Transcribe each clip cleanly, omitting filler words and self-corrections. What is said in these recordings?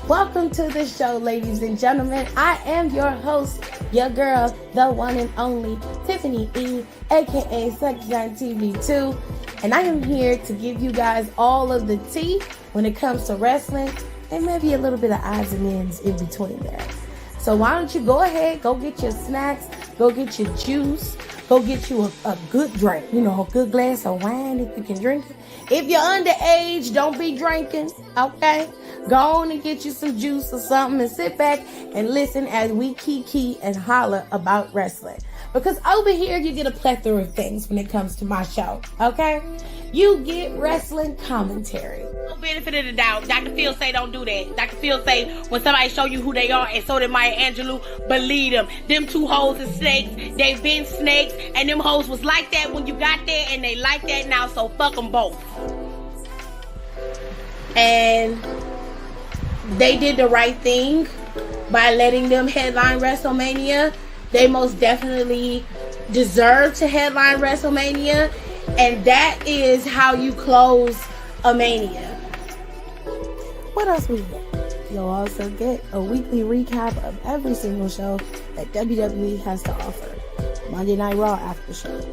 Welcome to the show, ladies and gentlemen. I am your host, your girl, the one and only Tiffany E, aka Sunshine TV2, and I am here to give you guys all of the tea when it comes to wrestling and maybe a little bit of odds and ends in between there. So why don't you go ahead, go get your snacks, go get your juice, go get you a good drink, a good glass of wine if you can drink it. If you're underage, don't be drinking, okay? Go on and get you some juice or something and sit back and listen as we kiki and holler about wrestling. Because over here, you get a plethora of things when it comes to my show, okay? You get wrestling commentary. No benefit of the doubt. Dr. Phil say don't do that. Dr. Phil say when somebody show you who they are, and so did Maya Angelou, believe them. Them two hoes is snakes. They've been snakes, and them hoes was like that when you got there, and they like that now, so fuck them both. And they did the right thing by letting them headline WrestleMania. They most definitely deserve to headline WrestleMania, and that is how you close a mania. What else we get? You'll also get a weekly recap of every single show that WWE has to offer. Monday Night Raw Aftershow,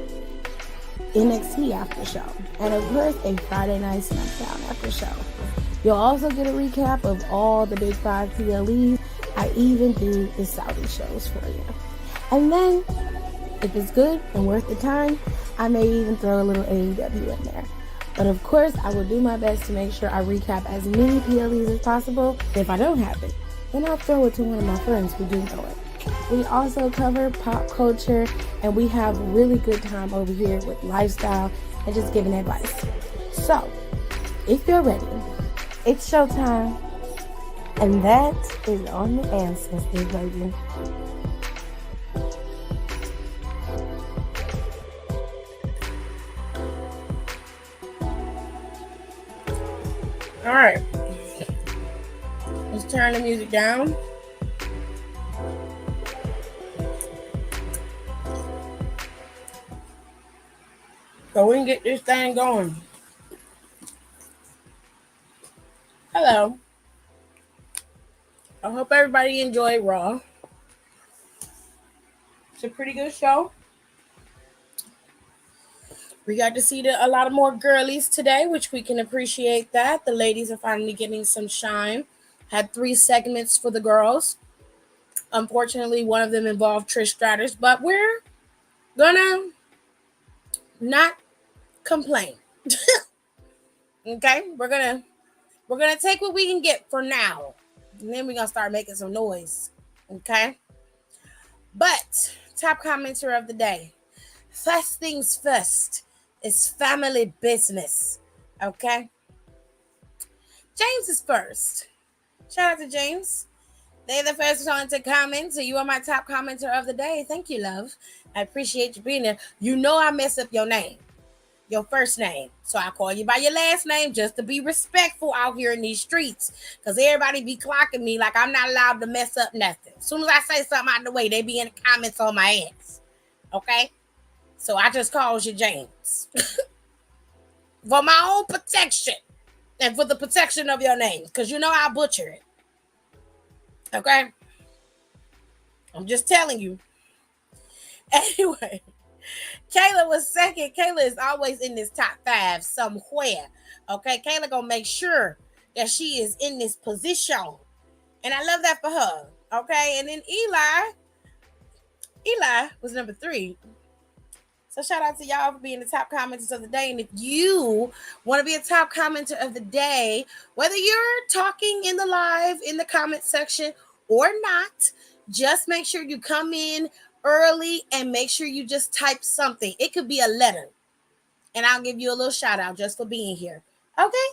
NXT Aftershow, and of course a Friday Night SmackDown Aftershow. You'll also get a recap of all the Big 5 PLEs. I even do the Saudi shows for you. And then, if it's good and worth the time, I may even throw a little AEW in there. But of course, I will do my best to make sure I recap as many PLEs as possible. If I don't have it, then I'll throw it to one of my friends who do know it. We also cover pop culture, and we have a really good time over here with lifestyle and just giving advice. So, if you're ready, it's showtime, and that is on the ancestors, baby. All right, let's turn the music down. So we can get this thing going. Hello. I hope everybody enjoyed Raw. It's a pretty good show. We got to see a lot of more girlies today, which we can appreciate that. The ladies are finally getting some shine. Had 3 segments for the girls. Unfortunately, one of them involved Trish Stratus, but we're gonna not complain. Okay? We're gonna take what we can get for now. And then we're gonna start making some noise. Okay? But top commenter of the day. First things first. It's family business. Okay? James is first. Shout out to James. They're the first one to comment, so you are my top commenter of the day. Thank you, love. I appreciate you being there. You know I mess up your name, your first name. So I call you by your last name just to be respectful out here in these streets. Because everybody be clocking me like I'm not allowed to mess up nothing. As soon as I say something out of the way, they be in the comments on my ass. Okay? So I just called you James. For my own protection. And for the protection of your name. Because you know I'll butcher it. Okay? I'm just telling you. Anyway. Kayla was second. Kayla is always in this top 5 somewhere. Okay? Kayla gonna make sure that she is in this position. And I love that for her. Okay? And then Eli was number 3. So shout out to y'all for being the top commenters of the day. And if you want to be a top commenter of the day, whether you're talking in the live, in the comment section or not, just make sure you come in early and make sure you just type something. It could be a letter. And I'll give you a little shout out just for being here. Okay?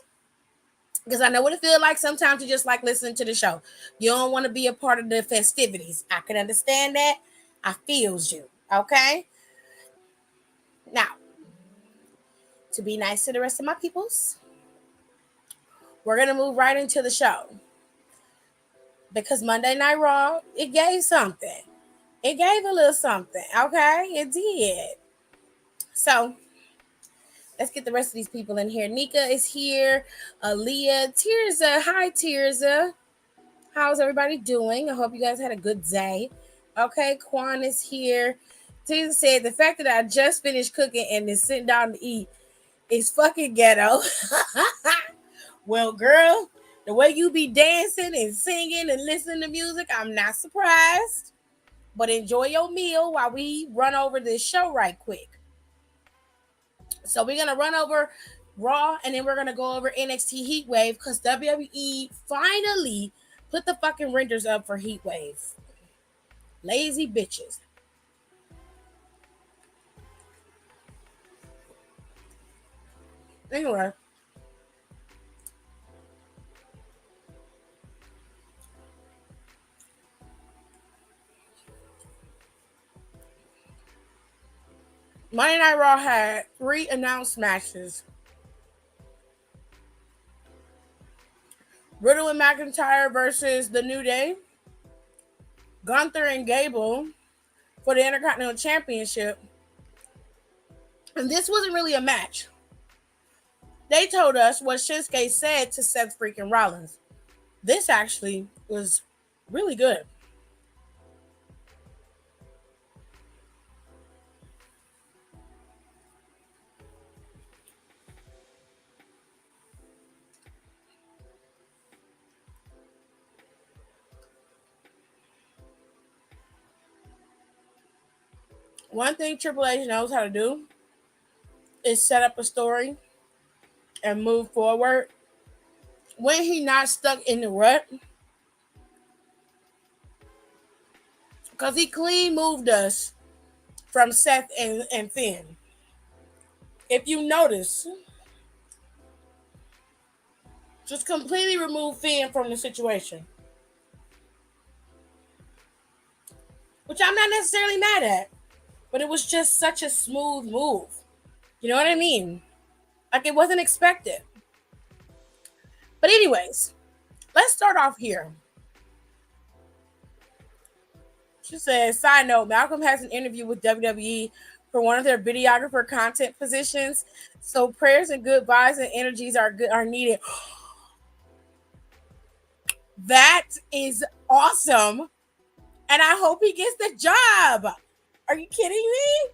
Because I know what it feels like sometimes to just like listening to the show. You don't want to be a part of the festivities. I can understand that. I feels you. Okay? Now, to be nice to the rest of my peoples, we're going to move right into the show. Because Monday Night Raw, it gave something. It gave a little something, okay? It did. So, let's get the rest of these people in here. Nika is here. Aaliyah. Tirza. Hi, Tirza. How's everybody doing? I hope you guys had a good day. Okay, Quan is here. Tisa said the fact that I just finished cooking and is sitting down to eat is fucking ghetto. Well, girl, the way you be dancing and singing and listening to music, I'm not surprised. But enjoy your meal while we run over this show right quick. So we're gonna run over Raw and then we're gonna go over NXT Heat Wave because WWE finally put the fucking renders up for Heat Wave. Lazy bitches. Anyway, Monday Night Raw had 3 announced matches. Riddle and McIntyre versus The New Day. Gunther and Gable for the Intercontinental Championship. And this wasn't really a match. They told us what Shinsuke said to Seth freaking Rollins. This actually was really good. One thing Triple H knows how to do is set up a story and move forward. When he not stuck in the rut, because he clean moved us from Seth and Finn. If you notice, just completely remove Finn from the situation. Which I'm not necessarily mad at. But it was just such a smooth move. You know what I mean? Like it wasn't expected. But anyways, let's start off here. She says, side note, Malcolm has an interview with WWE for one of their videographer content positions. So prayers and good vibes and energies are needed. That is awesome. And I hope he gets the job. Are you kidding me?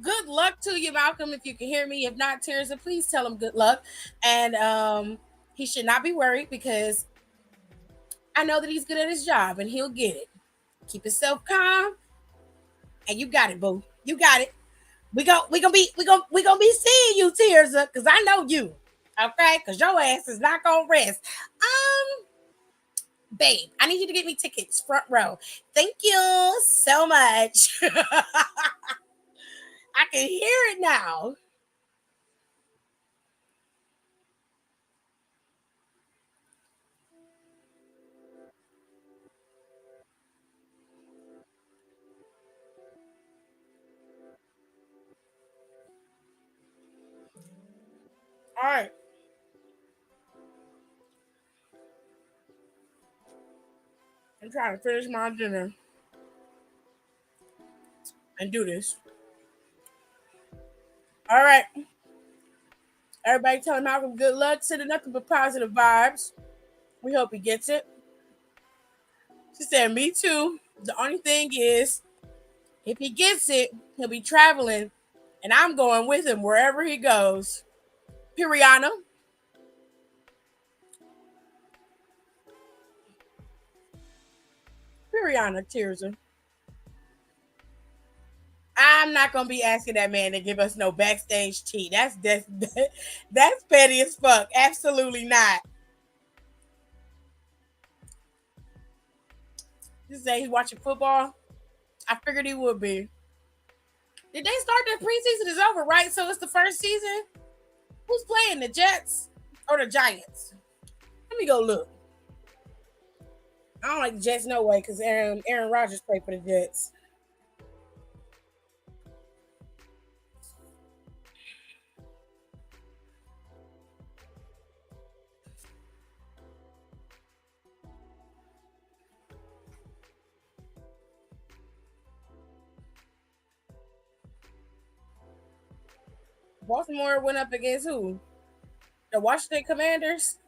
Good luck to you, Malcolm, if you can hear me. If not, Tirza, please tell him good luck. And he should not be worried because I know that he's good at his job and he'll get it. Keep yourself calm, and you got it, boo. You got it. We gonna be seeing you, Tirza, because I know you. Okay, because your ass is not gonna rest. Babe, I need you to get me tickets front row. Thank you so much. I can hear it now. All right. I'm trying to finish my dinner and do this. All right. Everybody telling Malcolm good luck, sending nothing but positive vibes. We hope he gets it. She said, me too. The only thing is, if he gets it, he'll be traveling, and I'm going with him wherever he goes. Piriana. Piriana Tirza. I'm not gonna be asking that man to give us no backstage tea. That's petty as fuck. Absolutely not. You say he's watching football. I figured he would be. Did they start their preseason? Is over, right? So it's the first season. Who's playing, the Jets or the Giants? Let me go look. I don't like the Jets no way because Aaron Rodgers played for the Jets. Baltimore went up against who? The Washington Commanders.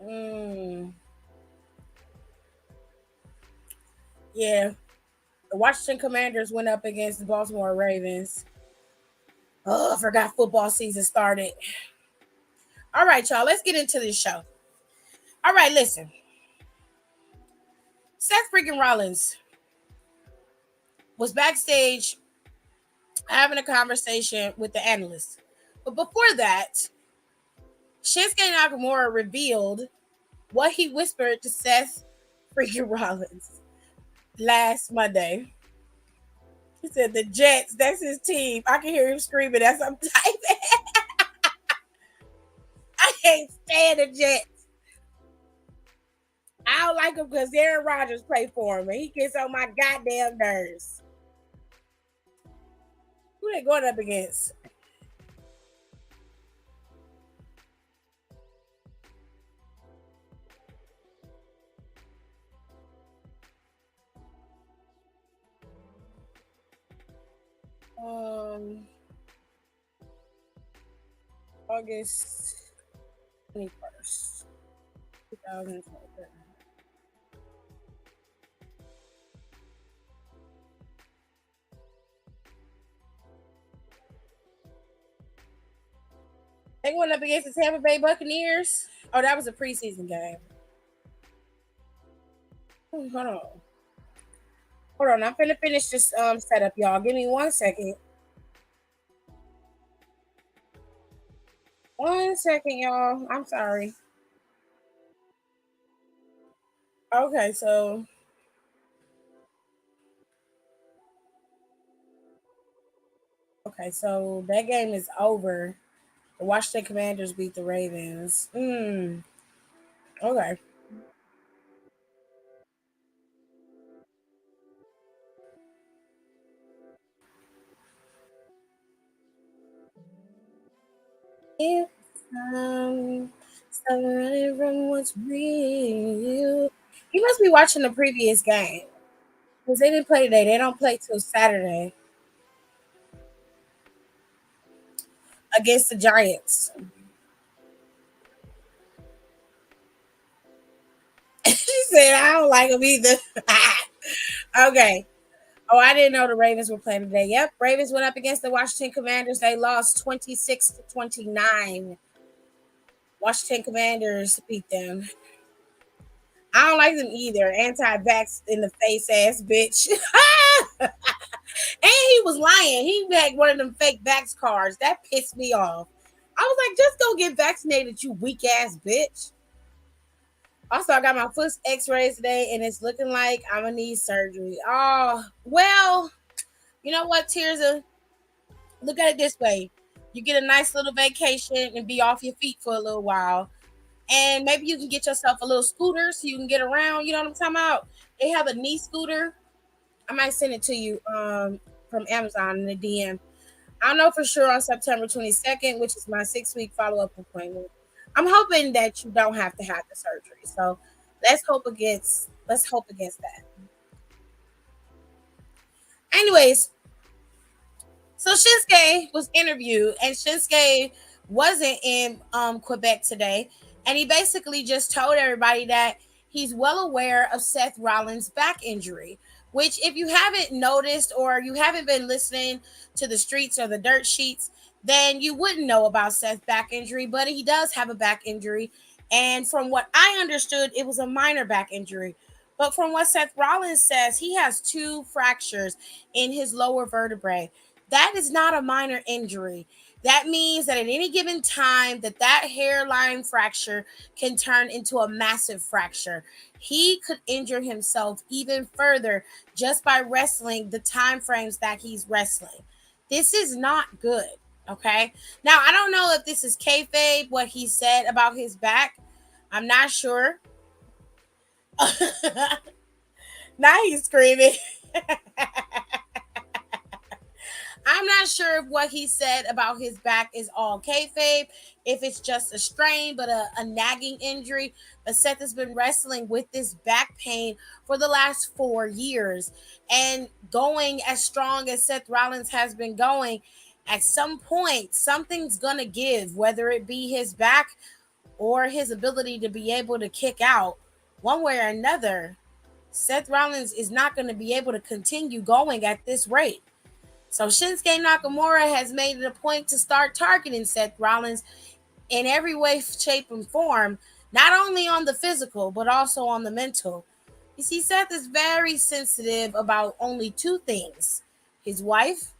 Mm, yeah. The Washington Commanders went up against the Baltimore Ravens. Oh, I forgot football season started. All right, y'all, let's get into this show. All right, listen. Seth freaking Rollins was backstage having a conversation with the analyst. But before that, Shinsuke Nakamura revealed what he whispered to Seth freaking Rollins last Monday. He said, "The Jets, that's his team." I can hear him screaming as I'm typing. I can't stand the Jets. I don't like him because Aaron Rodgers played for him and he gets on my goddamn nerves. Who they going up against? Um, August 21st, 2023. They going up against the Tampa Bay Buccaneers. Oh, that was a preseason game. Hold on. Hold on. I'm finna finish this setup, y'all. Give me 1 second. 1 second, y'all. I'm sorry. Okay, so that game is over. The Washington Commanders beat the Ravens. Okay. If stop running from what's real. You must be watching the previous game because they didn't play today. They don't play till Saturday against the Giants. She said, "I don't like them either." Okay. Oh, I didn't know the Ravens were playing today. Yep, Ravens went up against the Washington Commanders. They lost 26-29. Washington Commanders beat them. I don't like them either. Anti-vax in the face ass bitch. And he was lying. He had one of them fake vax cards. That pissed me off. I was like, just go get vaccinated, you weak ass bitch. Also, I got my foot x-rays today and it's looking like I'm gonna need surgery. Oh, well, you know what, Tirza? Look at it this way. You get a nice little vacation and be off your feet for a little while. And maybe you can get yourself a little scooter so you can get around. You know what I'm talking about? They have a knee scooter. I might send it to you from Amazon in the DM. I'll know for sure on September 22nd, which is my 6 week follow-up appointment. I'm hoping that you don't have to have the surgery. So let's hope against that. Anyways, so Shinsuke was interviewed, and Shinsuke wasn't in Quebec today, and he basically just told everybody that he's well aware of Seth Rollins' back injury. Which, if you haven't noticed or you haven't been listening to the streets or the dirt sheets, then you wouldn't know about Seth's back injury. But he does have a back injury, and from what I understood, it was a minor back injury. But from what Seth Rollins says, he has two fractures in his lower vertebrae. That is not a minor injury. That means that at any given time that hairline fracture can turn into a massive fracture. He could injure himself even further just by wrestling the time frames that he's wrestling. This is not good. Okay. Now I don't know if this is kayfabe, what he said about his back. I'm not sure. Now he's screaming. I'm not sure if what he said about his back is all kayfabe, if it's just a strain, but a nagging injury. But Seth has been wrestling with this back pain for the last 4 years. And going as strong as Seth Rollins has been going, at some point, something's going to give, whether it be his back or his ability to be able to kick out one way or another, Seth Rollins is not going to be able to continue going at this rate. So Shinsuke Nakamura has made it a point to start targeting Seth Rollins in every way, shape, and form, not only on the physical, but also on the mental. You see, Seth is very sensitive about only two things: his wife,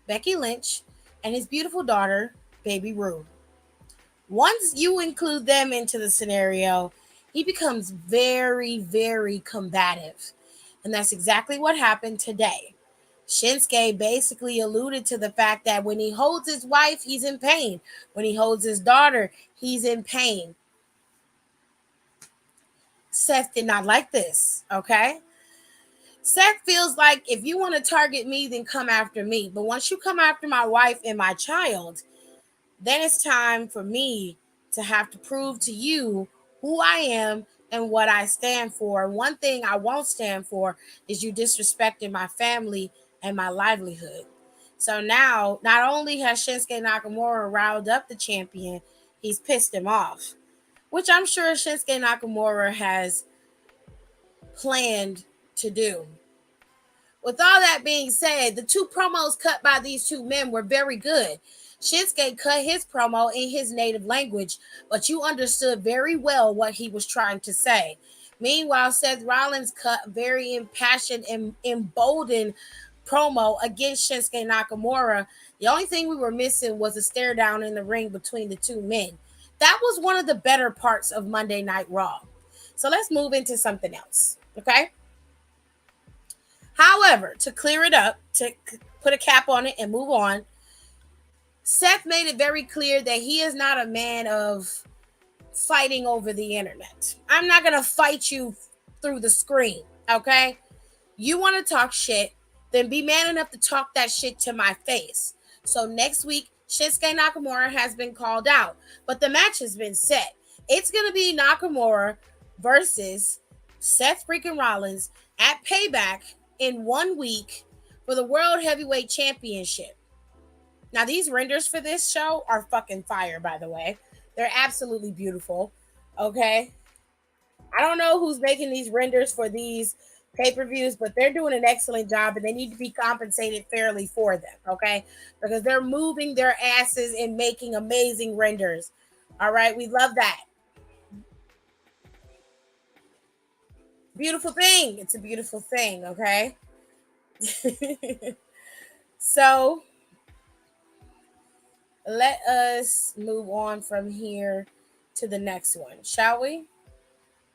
Becky Lynch, and his beautiful daughter, Baby Rue. Once you include them into the scenario, he becomes very, very combative. And that's exactly what happened today. Shinsuke basically alluded to the fact that when he holds his wife, he's in pain. When he holds his daughter, he's in pain. Seth did not like this, okay? Seth feels like if you want to target me, then come after me. But once you come after my wife and my child, then it's time for me to have to prove to you who I am and what I stand for. One thing I won't stand for is you disrespecting my family and my livelihood. So now, not only has Shinsuke Nakamura riled up the champion, he's pissed him off, which I'm sure Shinsuke Nakamura has planned to do. With all that being said, the two promos cut by these two men were very good. Shinsuke cut his promo in his native language, but you understood very well what he was trying to say. Meanwhile, Seth Rollins cut very impassioned and emboldened promo against Shinsuke Nakamura. The only thing we were missing was a stare down in the ring between the two men. That was one of the better parts of Monday Night Raw. So let's move into something else, okay? However, to clear it up, to put a cap on it and move on, Seth made it very clear that he is not a man of fighting over the internet. I'm not going to fight you through the screen, okay? You want to talk shit, then be man enough to talk that shit to my face. So next week, Shinsuke Nakamura has been called out, but the match has been set. It's going to be Nakamura versus Seth freaking Rollins at Payback in 1 week for the World Heavyweight Championship. Now, these renders for this show are fucking fire, by the way. They're absolutely beautiful. Okay. I don't know who's making these renders for these pay-per-views, but they're doing an excellent job and they need to be compensated fairly for them, okay? Because they're moving their asses and making amazing renders. All right, we love that. Beautiful thing. It's a beautiful thing, okay? So let us move on from here to the next one, shall we?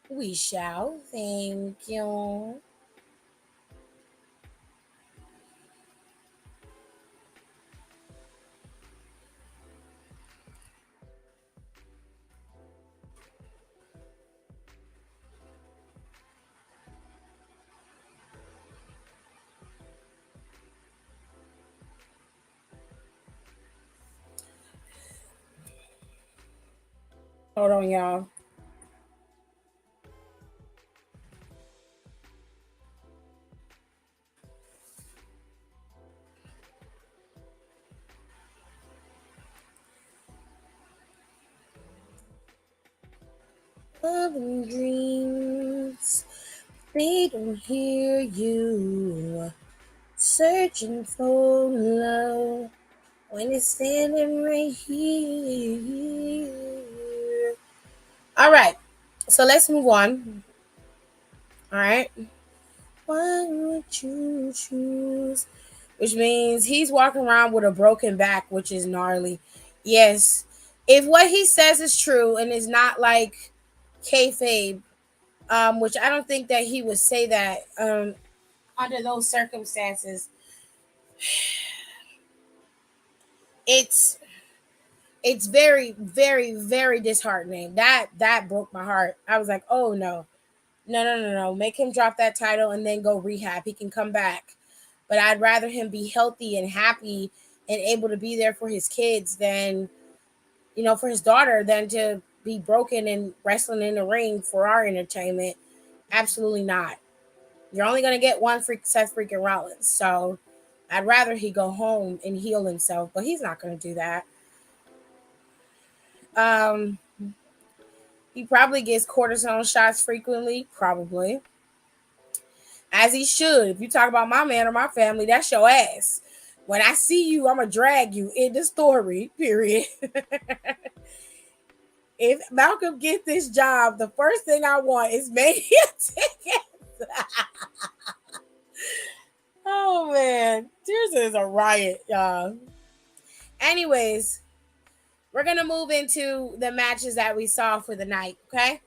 We shall. Thank you. Hold on, y'all. Love and dreams, they don't hear you. Searching for love when it's standing right here. All right, so let's move on. All right. Why would you choose? Which means he's walking around with a broken back, which is gnarly. Yes, if what he says is true and is not like kayfabe, which I don't think that he would say that under those circumstances, it's it's very, very, very disheartening. That broke my heart. I was like, oh no, no, no, no, no. Make him drop that title and then go rehab. He can come back. But I'd rather him be healthy and happy and able to be there for his kids than, for his daughter, than to be broken and wrestling in the ring for our entertainment. Absolutely not. You're only gonna get one Seth freaking Rollins. So I'd rather he go home and heal himself, but he's not gonna do that. Um, He probably gets cortisone shots frequently, probably. As he should. If you talk about my man or my family, that's your ass. When I see you, I'm going to drag you in the story, period. If Malcolm get this job, the first thing I want is mania tickets. Oh man, Tears is a riot, y'all. Anyways, we're gonna move into the matches that we saw for the night. Okay,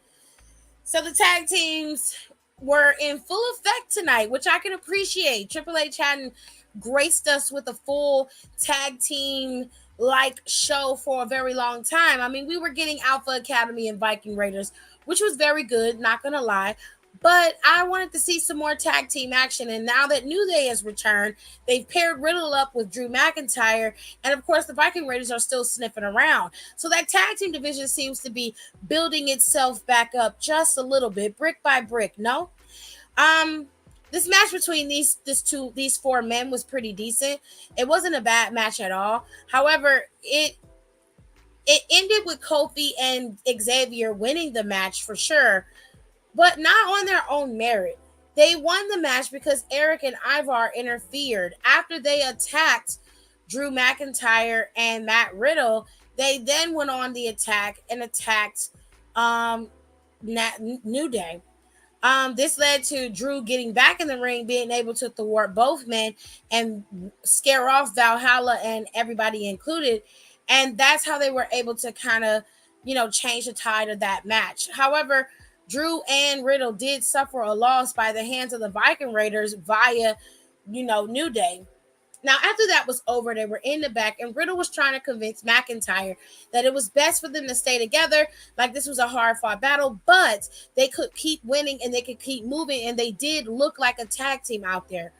so the tag teams were in full effect tonight, which I can appreciate. Triple H hadn't graced us with a full tag team like show for a very long time. I mean, we were getting Alpha Academy and Viking Raiders, which was very good, not gonna lie. But I wanted to see some more tag team action. And now that New Day has returned, they've paired Riddle up with Drew McIntyre. And of course, the Viking Raiders are still sniffing around. So that tag team division seems to be building itself back up just a little bit, brick by brick. No? Um, this match between these four men was pretty decent. It wasn't a bad match at all. However, it ended with Kofi and Xavier winning the match for sure, but not on their own merit. They won the match because Eric and Ivar interfered after they attacked Drew McIntyre and Matt Riddle. They then went on the attack and attacked um, New Day. This led to Drew getting back in the ring, being able to thwart both men and scare off Valhalla and everybody included. And that's how they were able to kind of, change the tide of that match. However, Drew and Riddle did suffer a loss by the hands of the Viking Raiders via, New Day. Now, after that was over, they were in the back, and Riddle was trying to convince McIntyre that it was best for them to stay together. Like this was a hard-fought battle, but they could keep winning and they could keep moving, and they did look like a tag team out there.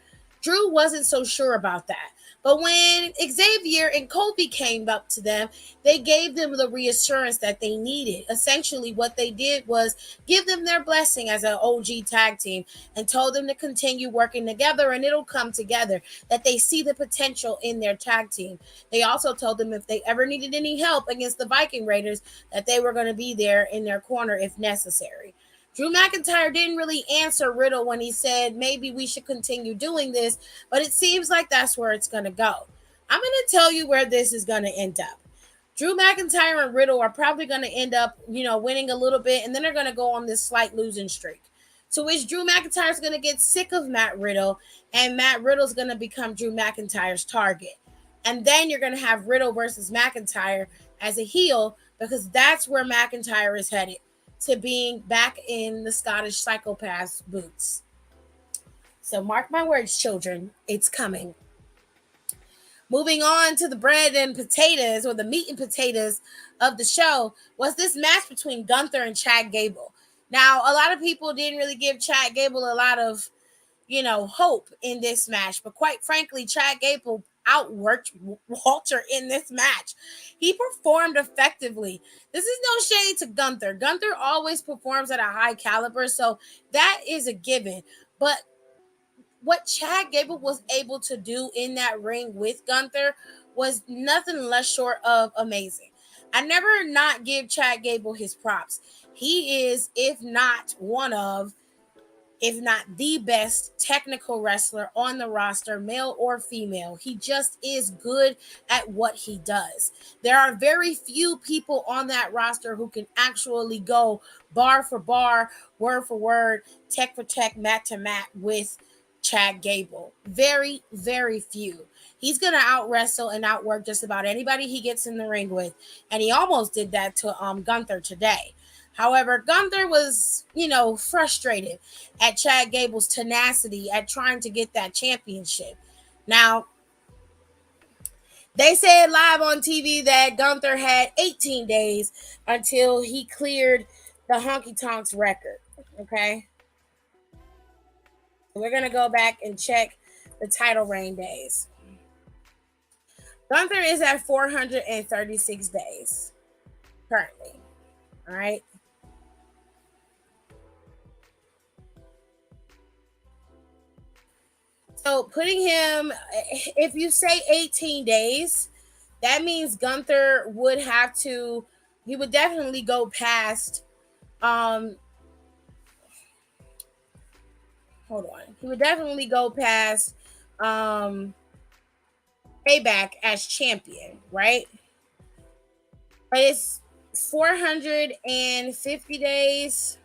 Drew wasn't so sure about that. But when Xavier and Kofi came up to them, they gave them the reassurance that they needed. Essentially, what they did was give them their blessing as an OG tag team and told them to continue working together and it'll come together, that they see the potential in their tag team. They also told them if they ever needed any help against the Viking Raiders, that they were going to be there in their corner if necessary. Drew McIntyre didn't really answer Riddle when he said maybe we should continue doing this, but it seems like that's where it's going to go. I'm going to tell you where this is going to end up. Drew McIntyre and Riddle are probably going to end up, winning a little bit, and then they're going to go on this slight losing streak. To which Drew McIntyre is going to get sick of Matt Riddle, and Matt Riddle's going to become Drew McIntyre's target. And then you're going to have Riddle versus McIntyre as a heel, because that's where McIntyre is headed, to being back in the Scottish psychopath's boots. So mark my words, children, it's coming. Moving on to the bread and potatoes, or the meat and potatoes of the show, was this match between Gunther and Chad Gable. Now, a lot of people didn't really give Chad Gable a lot of, hope in this match. But quite frankly, Chad Gable outworked Walter in this match. He performed effectively. This is no shade to Gunther. Gunther always performs at a high caliber, so that is a given. But what Chad Gable was able to do in that ring with Gunther was nothing less short of amazing. I never not give Chad Gable his props. He is, if not the best technical wrestler on the roster, male or female. He just is good at what he does. There are very few people on that roster who can actually go bar for bar, word for word, tech for tech, mat to mat with Chad Gable. Very, very few. He's going to out wrestle and outwork just about anybody he gets in the ring with. And he almost did that to Gunther today. However, Gunther was, frustrated at Chad Gable's tenacity at trying to get that championship. Now, they said live on TV that Gunther had 18 days until he cleared the Honky Tonks record. Okay? We're going to go back and check the title reign days. Gunther is at 436 days currently. All right? So putting him, if you say 18 days, that means Gunther would definitely go past Um, hold on. He would definitely go past um Payback as champion, right? But it's 450 days.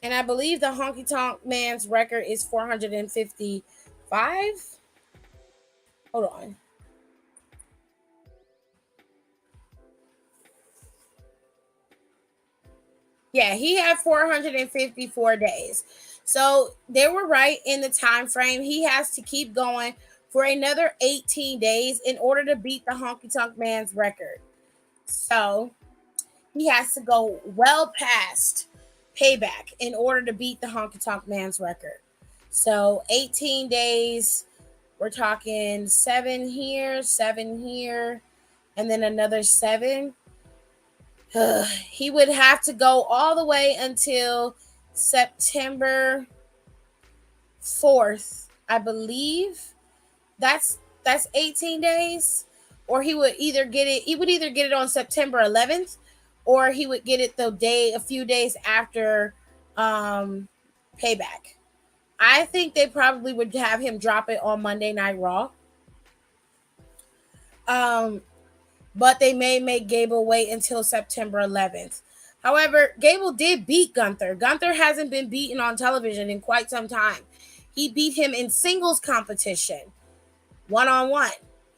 And I believe the Honky Tonk Man's record is 455. Hold on. Yeah, he had 454 days. So they were right in the time frame. He has to keep going for another 18 days in order to beat the Honky Tonk Man's record. So he has to go well past Payback in order to beat the Honky Tonk Man's record. So 18 days, we're talking 7 here, and then another 7. He would have to go all the way until September 4th, I believe. That's 18 days. Or he would either get it on September 11th, or he would get it a few days after Payback. I think they probably would have him drop it on Monday Night Raw. Um, but they may make Gable wait until September 11th. However, Gable did beat Gunther. Gunther hasn't been beaten on television in quite some time. He beat him in singles competition, one on one.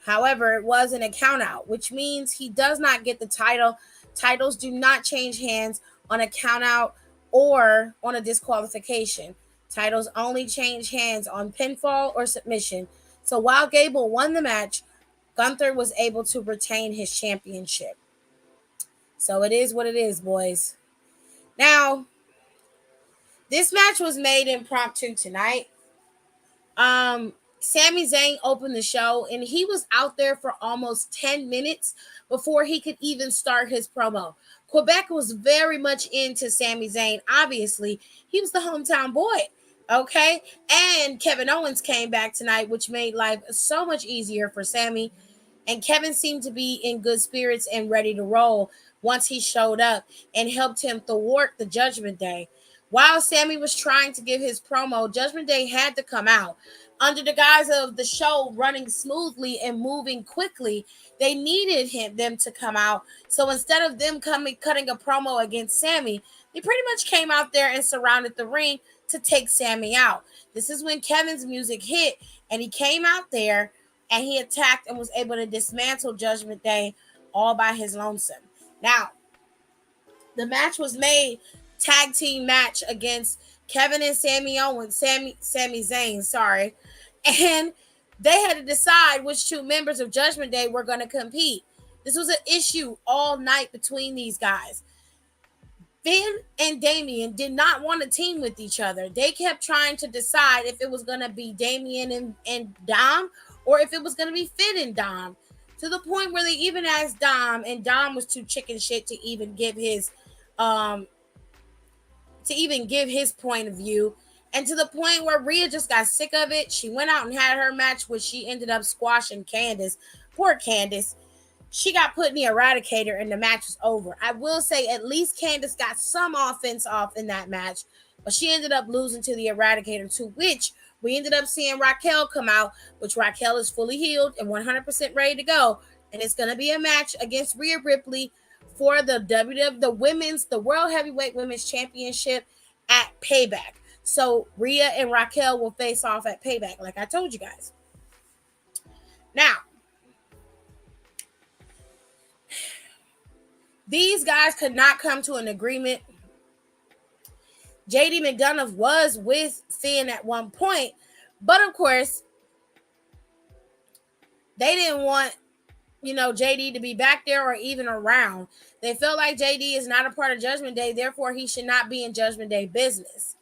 However, it was an count out, which means he does not get the title. Titles do not change hands on a count out or on a disqualification. Titles only change hands on pinfall or submission. So while Gable won the match, Gunther was able to retain his championship. So it is what it is, boys. Now, this match was made impromptu tonight. Sami Zayn opened the show and he was out there for almost 10 minutes before he could even start his promo. Quebec was very much into Sami Zayn. Obviously, he was the hometown boy. Okay. And Kevin Owens came back tonight, which made life so much easier for Sami. And Kevin seemed to be in good spirits and ready to roll once he showed up and helped him thwart the Judgment Day. While Sami was trying to give his promo, Judgment Day had to come out. Under the guise of the show running smoothly and moving quickly, they needed them to come out. So instead of them cutting a promo against Sami, they pretty much came out there and surrounded the ring to take Sami out. This is when Kevin's music hit, and he came out there and he attacked and was able to dismantle Judgment Day all by his lonesome. Now, the match was made tag team match against Kevin and Sami Zayn, sorry. And they had to decide which two members of Judgment Day were going to compete. This was an issue all night between these guys. Finn and Damian did not want to team with each other. They kept trying to decide if it was going to be Damian and Dom or if it was going to be Finn and Dom. To the point where they even asked Dom, and Dom was too chicken shit to even give his point of view. And to the point where Rhea just got sick of it. She went out and had her match, which she ended up squashing Candice. Poor Candice. She got put in the Eradicator and the match was over. I will say at least Candice got some offense off in that match, but she ended up losing to the Eradicator, to which we ended up seeing Raquel come out, which Raquel is fully healed and 100% ready to go. And it's going to be a match against Rhea Ripley for the World Heavyweight Women's Championship at Payback. So Rhea and Raquel will face off at Payback, like I told you guys. Now, these guys could not come to an agreement. JD McDonough was with Finn at one point, but of course, they didn't want, JD to be back there or even around. They felt like JD is not a part of Judgment Day, therefore he should not be in Judgment Day business.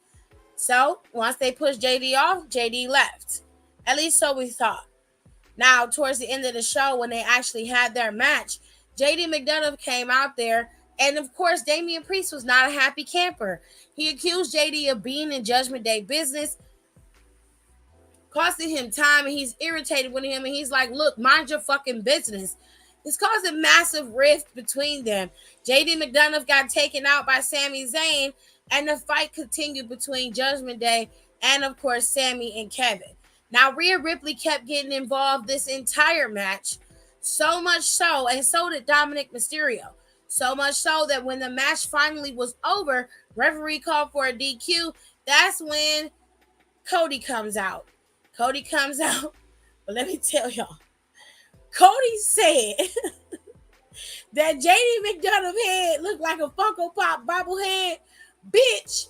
So once they pushed JD off, JD left. At least so we thought. Now, towards the end of the show, when they actually had their match, JD McDonough came out there, and of course, Damian Priest was not a happy camper. He accused JD of being in Judgment Day business, costing him time, and he's irritated with him, and he's like, look, mind your fucking business. It's caused a massive rift between them. JD McDonough got taken out by Sami Zayn, and the fight continued between Judgment Day and, of course, Sami and Kevin. Now, Rhea Ripley kept getting involved this entire match, so much so, and so did Dominic Mysterio. So much so that when the match finally was over, referee called for a DQ. That's when Cody comes out. Cody comes out, but let me tell y'all, Cody said that JD McDonough head looked like a Funko Pop bobblehead. Bitch,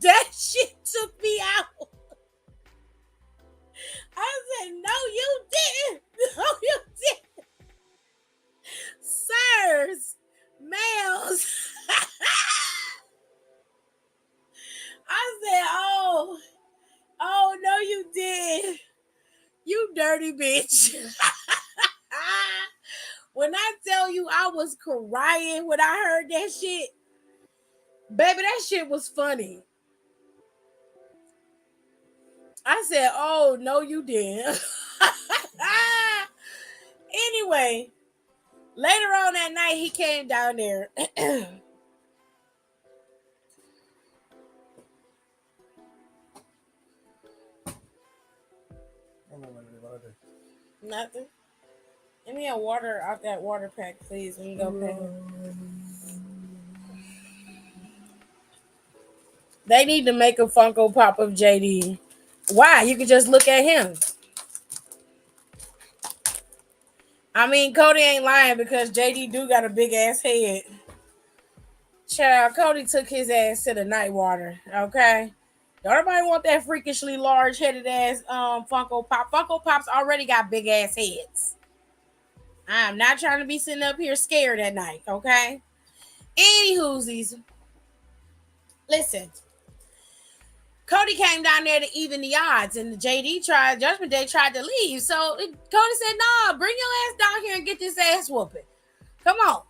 that shit took me out. I said, no, you didn't. No, you didn't. Sirs, males. I said, oh, no, you did. You dirty bitch. When I tell you I was crying when I heard that shit, baby, that shit was funny. I said, oh, no, you didn't. Anyway, later on that night, he came down there. Nothing. Give me a water out that water pack, please, when you go pay. They need to make a Funko Pop of JD. Why? You could just look at him. I mean, Cody ain't lying because JD do got a big ass head. Child, Cody took his ass to the night water. Okay. Don't nobody want that freakishly large headed ass Funko Pop. Funko Pops already got big ass heads. I'm not trying to be sitting up here scared at night, okay? Anywhoosies, listen. Cody came down there to even the odds, and the Judgment Day tried to leave. So Cody said, "Nah, bring your ass down here and get this ass whooping. Come on."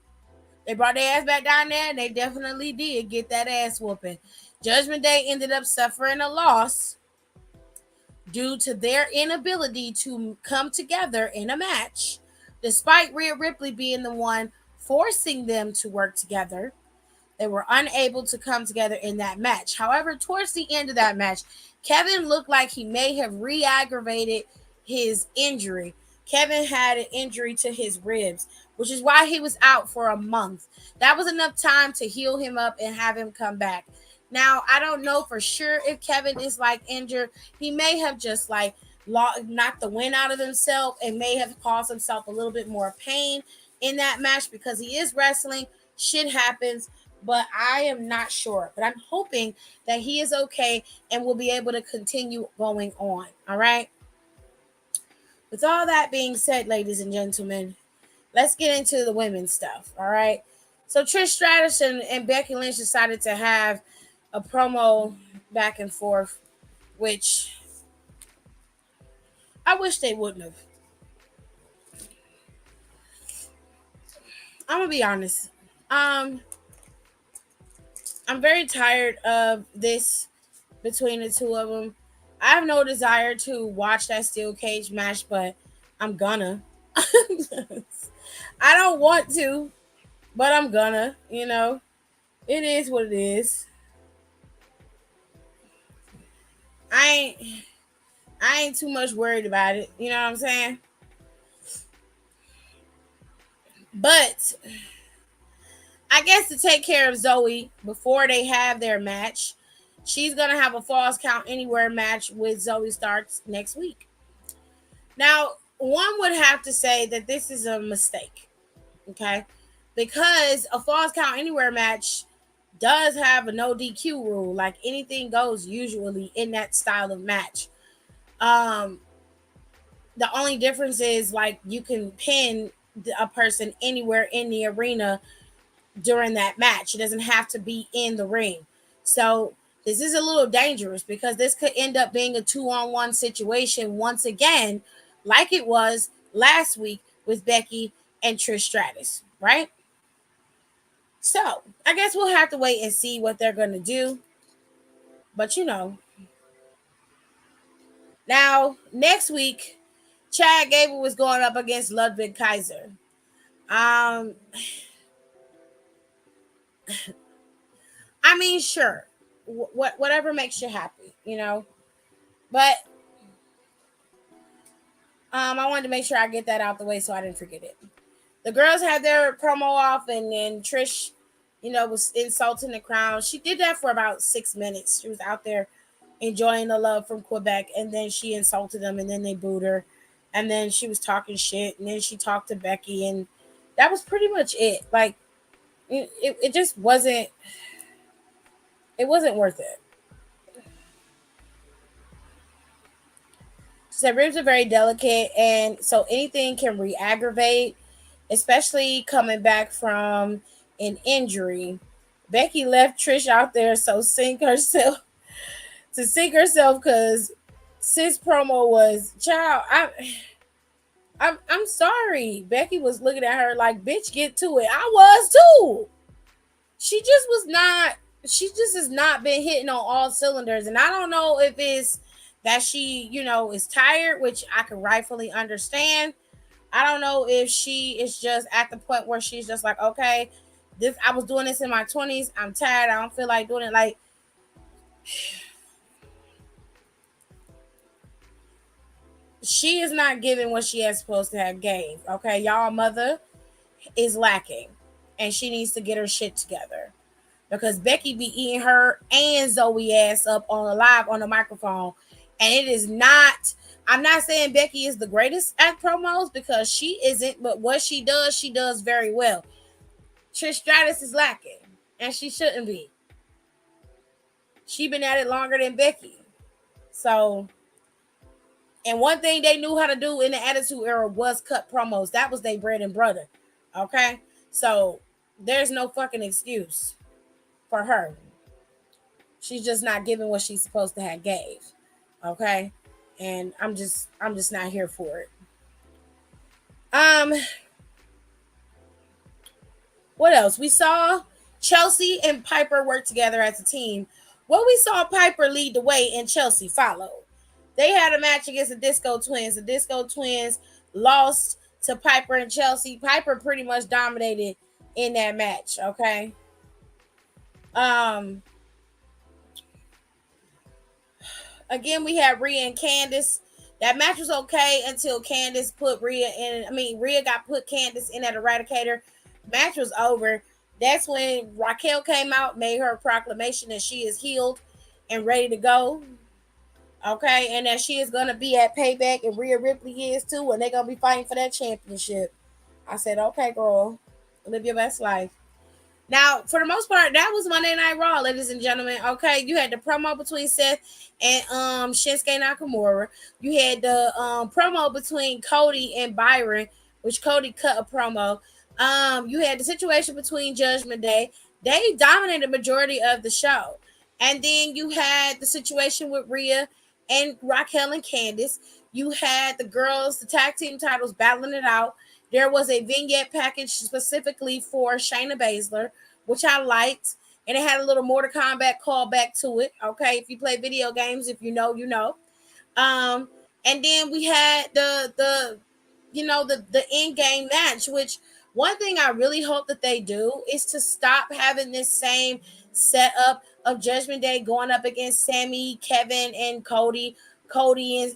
They brought their ass back down there, and they definitely did get that ass whooping. Judgment Day ended up suffering a loss due to their inability to come together in a match, despite Rhea Ripley being the one forcing them to work together. They were unable to come together in that match. However, towards the end of that match, Kevin looked like he may have re-aggravated his injury. Kevin had an injury to his ribs, which is why he was out for a month. That was enough time to heal him up and have him come back. Now, I don't know for sure if Kevin is like injured. He may have just like knocked the wind out of himself and may have caused himself a little bit more pain in that match because he is wrestling. Shit happens, but I am not sure. But I'm hoping that he is okay and will be able to continue going on. All right. With all that being said, ladies and gentlemen, let's get into the women's stuff. All right. So Trish Stratus and Becky Lynch decided to have a promo back and forth, which I wish they wouldn't have. I'm gonna be honest. Um, I'm very tired of this between the two of them. I have no desire to watch that steel cage match, but I'm gonna. I don't want to, but I'm gonna. It is what it is. I ain't. I ain't too much worried about it. You know what I'm saying? But I guess to take care of Zoe before they have their match, she's gonna have a Falls Count Anywhere match with Zoe Starks next week. Now, one would have to say that this is a mistake, okay? Because a Falls Count Anywhere match does have a no DQ rule, like anything goes usually in that style of match. Um, the only difference is like you can pin a person anywhere in the arena during that match. It doesn't have to be in the ring. So this is a little dangerous because this could end up being a 2-on-1 situation once again, like it was last week with Becky and Trish Stratus, right? So I guess we'll have to wait and see what they're going to do. But Now, next week, Chad Gable was going up against Ludwig Kaiser. Um, I mean, sure, whatever makes you happy, But I wanted to make sure I get that out the way so I didn't forget it. The girls had their promo off, and then Trish, was insulting the crowd. She did that for about 6 minutes. She was out there enjoying the love from Quebec, and then she insulted them, and then they booed her, and then she was talking shit, and then she talked to Becky, and that was pretty much it. Like, it just wasn't. It wasn't worth it. She said ribs are very delicate, and so anything can re-aggravate, especially coming back from an injury. Becky left Trish out there so sink herself because sis promo was child. I'm sorry. Becky was looking at her like, bitch, get to it. I was too. She just was not. She just has not been hitting on all cylinders, and I don't know if it's that she, is tired, which I can rightfully understand. I don't know if she is just at the point where she's just like, okay, this I was doing this in my 20s. I'm tired. I don't feel like doing it. Like, she is not giving what she is supposed to have gave. Okay, y'all mother is lacking, and she needs to get her shit together because Becky be eating her and Zoe ass up on live on the microphone, and it is not. I'm not saying Becky is the greatest at promos because she isn't, but what she does very well. Trish Stratus is lacking, and she shouldn't be. She been at it longer than Becky, so. And one thing they knew how to do in the Attitude Era was cut promos. That was their bread and butter. Okay? So there's no fucking excuse for her. She's just not giving what she's supposed to have gave. Okay? And I'm just not here for it. What else? We saw Chelsea and Piper work together as a team. Well, we saw Piper lead the way and Chelsea followed. They had a match against the Disco Twins. The Disco Twins lost to Piper and Chelsea. Piper pretty much dominated in that match, okay? Again, we had Rhea and Candice. That match was okay until Candice put Rhea in. Rhea got put Candice in at Eradicator. Match was over. That's when Raquel came out, made her proclamation that she is healed and ready to go. Okay, and that she is gonna be at Payback, and Rhea Ripley is too, and they're gonna be fighting for that championship. I said, okay, girl, live your best life. Now, for the most part, that was Monday Night Raw, ladies and gentlemen. Okay, you had the promo between Seth and Shinsuke Nakamura. You had the promo between Cody and Byron, which Cody cut a promo. You had the situation between Judgment Day. They dominated the majority of the show. And then you had the situation with Rhea and Raquel and Candice. You had the girls, the tag team titles, battling it out. There was a vignette package specifically for Shayna Baszler, which I liked. And it had a little Mortal Kombat callback to it. Okay, if you play video games, if you know, you know. And then we had the end game match, which one thing I really hope that they do is to stop having this same setup of Judgment Day going up against Sammy, Kevin, and Cody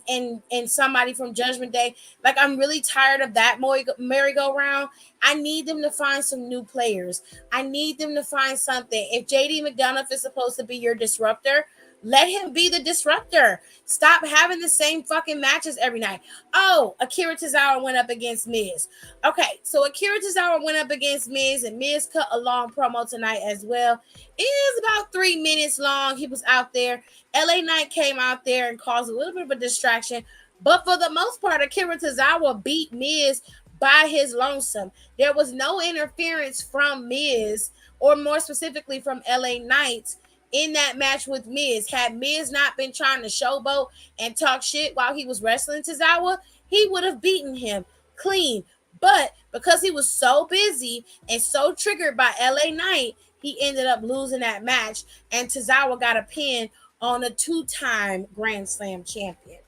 and somebody from Judgment Day. Like, I'm really tired of that merry-go-round. I need them to find some new players. I need them to find something. If JD McDonough is supposed to be your disruptor, let him be the disruptor. Stop having the same fucking matches every night. Oh, Akira Tozawa went up against Miz. Okay, so Akira Tozawa went up against Miz, and Miz cut a long promo tonight as well. It is about 3 minutes long. He was out there. LA Knight came out there and caused a little bit of a distraction. But for the most part, Akira Tozawa beat Miz by his lonesome. There was no interference from Miz, or more specifically from LA Knight, in that match with Miz. Had Miz not been trying to showboat and talk shit while he was wrestling Tozawa, he would have beaten him clean. But because he was so busy and so triggered by LA Knight, he ended up losing that match, and Tozawa got a pin on a 2-time Grand Slam champion.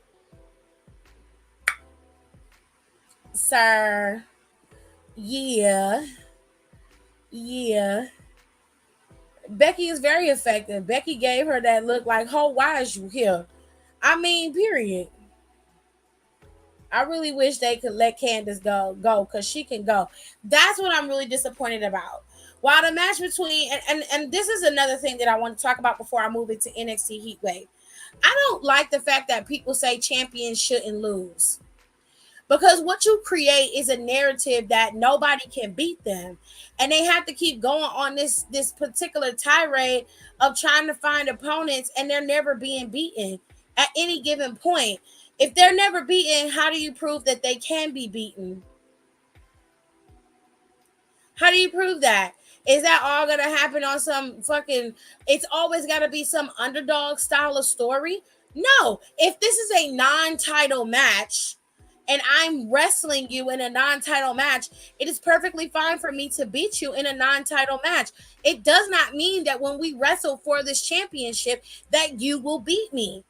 sir. Yeah. Yeah. Becky is very effective. Becky gave her that look like, oh, why is you here? I mean, period. I really wish they could let Candace go because she can go. That's what I'm really disappointed about. While the match between and this is another thing that I want to talk about before I move into NXT Heatwave. I don't like the fact that people say champions shouldn't lose. Because what you create is a narrative that nobody can beat them, and they have to keep going on this particular tirade of trying to find opponents, and they're never being beaten at any given point. If they're never beaten, how do you prove that they can be beaten? How do you prove that? Is that all gonna happen on some fucking? It's always got to be some underdog style of story. No, if this is a non-title match and I'm wrestling you in a non-title match, it is perfectly fine for me to beat you in a non-title match. It does not mean that when we wrestle for this championship that you will beat me,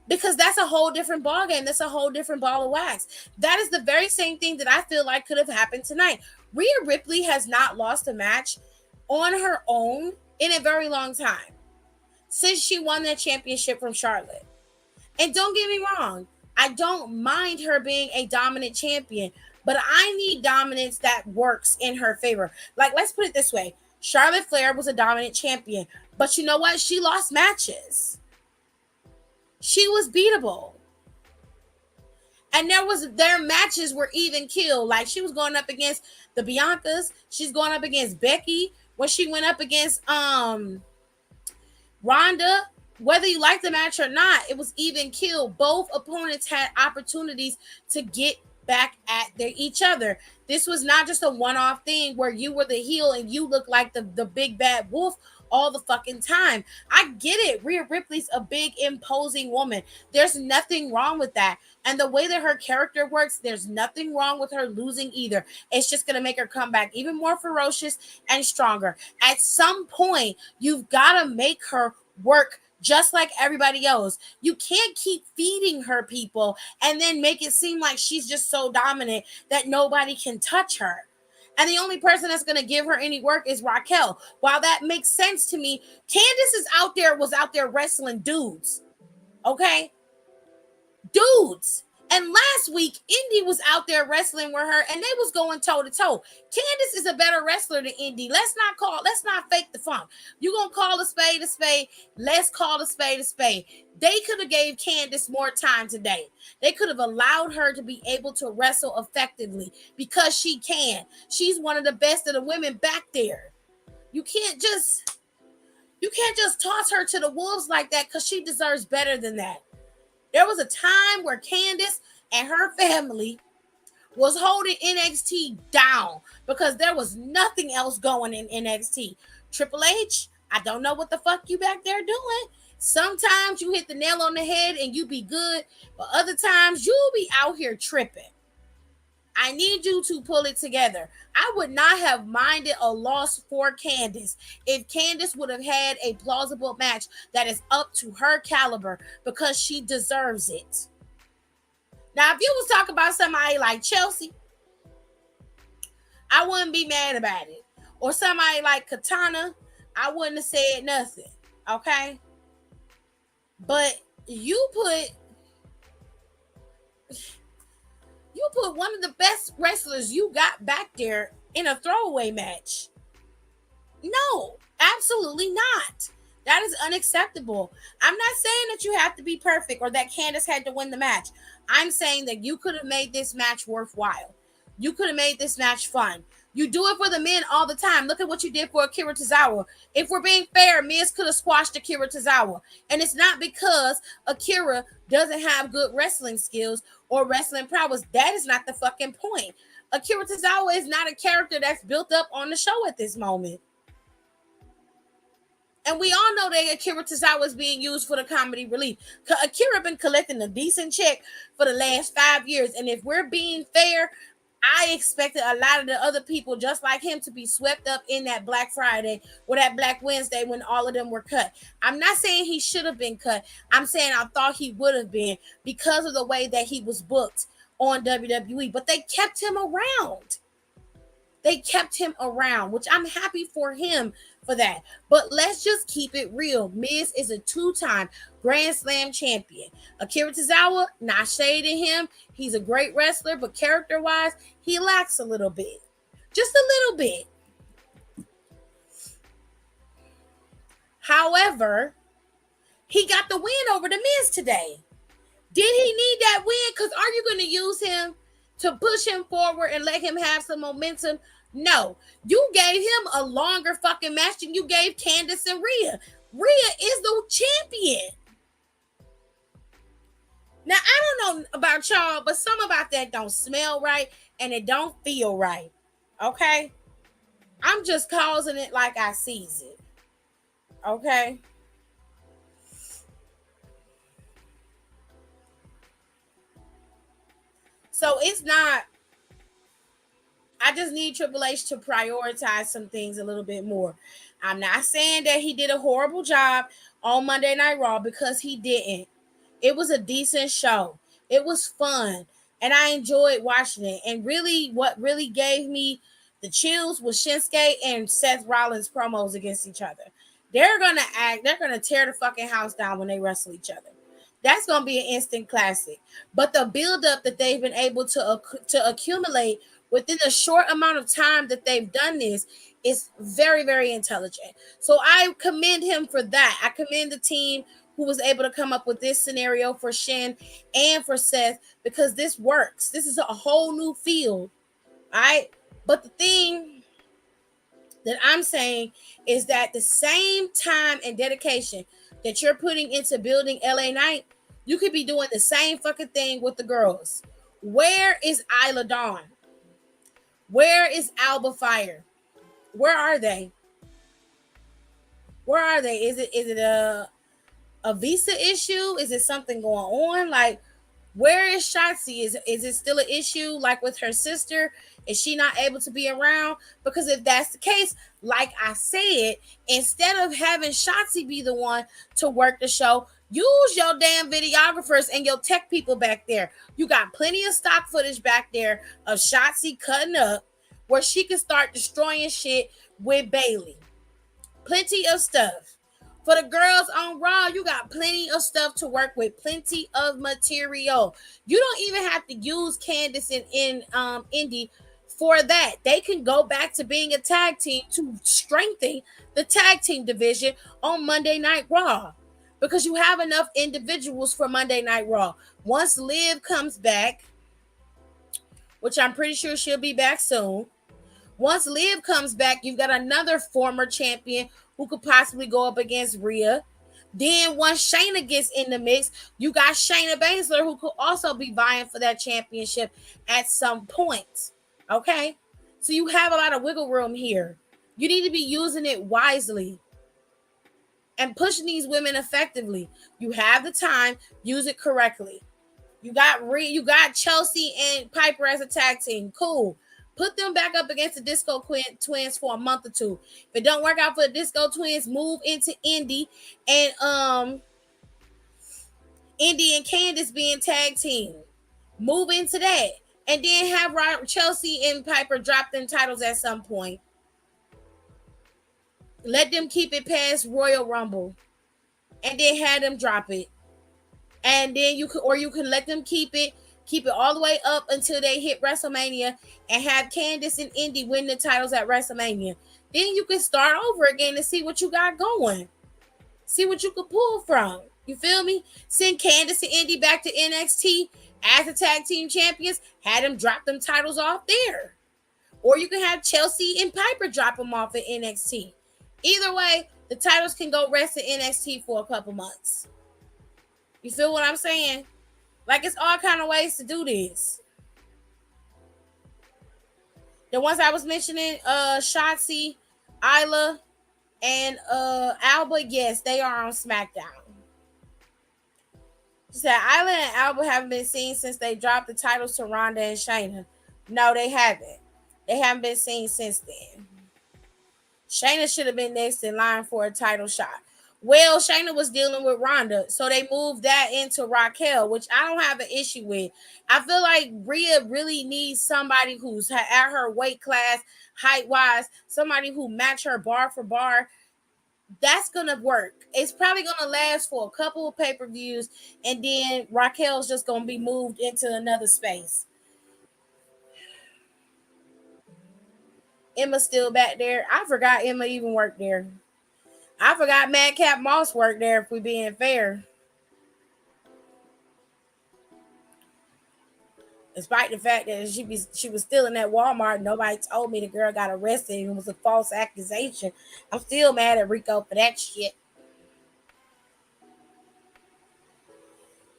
because that's a whole different ball game. That's a whole different ball of wax. That is the very same thing that I feel like could have happened tonight. Rhea Ripley has not lost a match on her own in a very long time since she won that championship from Charlotte. And don't get me wrong, I don't mind her being a dominant champion, but I need dominance that works in her favor. Like, let's put it this way. Charlotte Flair was a dominant champion, but you know what? She lost matches. She was beatable. And their matches were even killed. Like, she was going up against the Biancas. She's going up against Becky. When she went up against Ronda, whether you like the match or not, it was even killed. Both opponents had opportunities to get back at each other. This was not just a one-off thing where you were the heel and you looked like the big bad wolf all the fucking time. I get it. Rhea Ripley's a big, imposing woman. There's nothing wrong with that. And the way that her character works, there's nothing wrong with her losing either. It's just going to make her come back even more ferocious and stronger. At some point, you've got to make her work just like everybody else. You can't keep feeding her people and then make it seem like she's just so dominant that nobody can touch her. And the only person that's going to give her any work is Raquel. While that makes sense to me, Candace was out there wrestling dudes. Okay? Dudes. And last week, Indy was out there wrestling with her and they was going toe to toe. Candace is a better wrestler than Indy. Let's not fake the funk. You gonna call a spade a spade? Let's call a spade a spade. They could have gave Candace more time today. They could have allowed her to be able to wrestle effectively because she can. She's one of the best of the women back there. You can't just toss her to the wolves like that because she deserves better than that. There was a time where Candace and her family was holding NXT down because there was nothing else going in NXT. Triple H, I don't know what the fuck you back there doing. Sometimes you hit the nail on the head and you be good, but other times you'll be out here tripping. I need you to pull it together. I would not have minded a loss for Candace if Candace would have had a plausible match that is up to her caliber because she deserves it. Now, if you was talking about somebody like Chelsea, I wouldn't be mad about it. Or somebody like Katana, I wouldn't have said nothing. Okay? But you put one of the best wrestlers you got back there in a throwaway match. No, absolutely not. That is unacceptable. I'm not saying that you have to be perfect or that Candace had to win the match. I'm saying that you could have made this match worthwhile. You could have made this match fun. You do it for the men all the time. Look at what you did for Akira Tozawa. If we're being fair, Miz could have squashed Akira Tozawa. And it's not because Akira doesn't have good wrestling skills or wrestling prowess. That is not the fucking point. Akira Tozawa is not a character that's built up on the show at this moment. And we all know that Akira Tozawa is being used for the comedy relief. Akira been collecting a decent check for the last 5 years. And if we're being fair, I expected a lot of the other people just like him to be swept up in that Black Friday or that Black Wednesday when all of them were cut. I'm not saying he should have been cut. I'm saying I thought he would have been because of the way that he was booked on WWE, but they kept him around. They kept him around, which I'm happy for him for that. But let's just keep it real. Miz is a two-time Grand Slam champion. Akira Tozawa, not shading him. He's a great wrestler, but character-wise, he lacks a little bit. Just a little bit. However, he got the win over the Miz today. Did he need that win? Because are you going to use him to push him forward and let him have some momentum? No. You gave him a longer fucking match than you gave Candice and Rhea. Rhea is the champion. Now, I don't know about y'all, but some about that don't smell right and it don't feel right. Okay? I'm just causing it like I sees it. Okay? So it's not, I just need Triple H to prioritize some things a little bit more. I'm not saying that he did a horrible job on Monday Night Raw, because he didn't. It was a decent show. It was fun. And I enjoyed watching it. And really, what really gave me the chills was Shinsuke and Seth Rollins promos against each other. They're going to tear the fucking house down when they wrestle each other. That's going to be an instant classic. But the buildup that they've been able to accumulate within a short amount of time that they've done this is very, very intelligent. So I commend him for that. I commend the team who was able to come up with this scenario for Shin and for Seth, because this works. This is a whole new field. All right. But the thing that I'm saying is that the same time and dedication that you're putting into building LA Knight, you could be doing the same fucking thing with the girls. Where is Isla Dawn? Where is Alba Fire? Where are they? Where are they? Is it a visa issue? Is it something going on? Like, where is Shotzi? Is it still an issue like with her sister? Is she not able to be around? Because if that's the case, like I said, instead of having Shotzi be the one to work the show, use your damn videographers and your tech people back there. You got plenty of stock footage back there of Shotzi cutting up where she can start destroying shit with Bailey. Plenty of stuff. For the girls on Raw, you got plenty of stuff to work with, plenty of material. You don't even have to use Candice and Indy for that. They can go back to being a tag team to strengthen the tag team division on Monday Night Raw, because you have enough individuals for Monday Night Raw. Once Liv comes back, which I'm pretty sure she'll be back soon. Once Liv comes back, you've got another former champion who could possibly go up against Rhea. Then once Shayna gets in the mix, you got Shayna Baszler, who could also be vying for that championship at some point. Okay? So you have a lot of wiggle room here. You need to be using it wisely and pushing these women effectively. You have the time, use it correctly. You got Chelsea and Piper as a tag team. Cool. Put them back up against the Disco Twins for a month or two. If it don't work out for the Disco Twins, move into Indy and Candice being tag team. Move into that. And then have Chelsea and Piper drop them titles at some point. Let them keep it past Royal Rumble. And then have them drop it. And then you can let them keep it all the way up until they hit WrestleMania and have Candice and Indy win the titles at WrestleMania. Then you can start over again and see what you got going. See what you can pull from. You feel me? Send Candice and Indy back to NXT as the tag team champions. Had them drop them titles off there. Or you can have Chelsea and Piper drop them off at NXT. Either way, the titles can go rest at NXT for a couple months. You feel what I'm saying? Like, it's all kind of ways to do this. The ones I was mentioning, Shotzi, Isla, and Alba, yes, they are on SmackDown. She said Isla and Alba haven't been seen since they dropped the titles to Ronda and Shayna. No, they haven't. They haven't been seen since then. Shayna should have been next in line for a title shot. Well, Shayna was dealing with Ronda, so they moved that into Raquel, which I don't have an issue with. I feel like Rhea really needs somebody who's at her weight class, height wise, somebody who match her bar for bar. That's gonna work. It's probably gonna last for a couple of pay-per-views, and then Raquel's just gonna be moved into another space. Emma's still back there. I forgot Emma even worked there. I forgot Madcap Moss worked there, if we being fair. Despite the fact that she was still in that Walmart, nobody told me the girl got arrested and it was a false accusation. I'm still mad at Rico for that shit.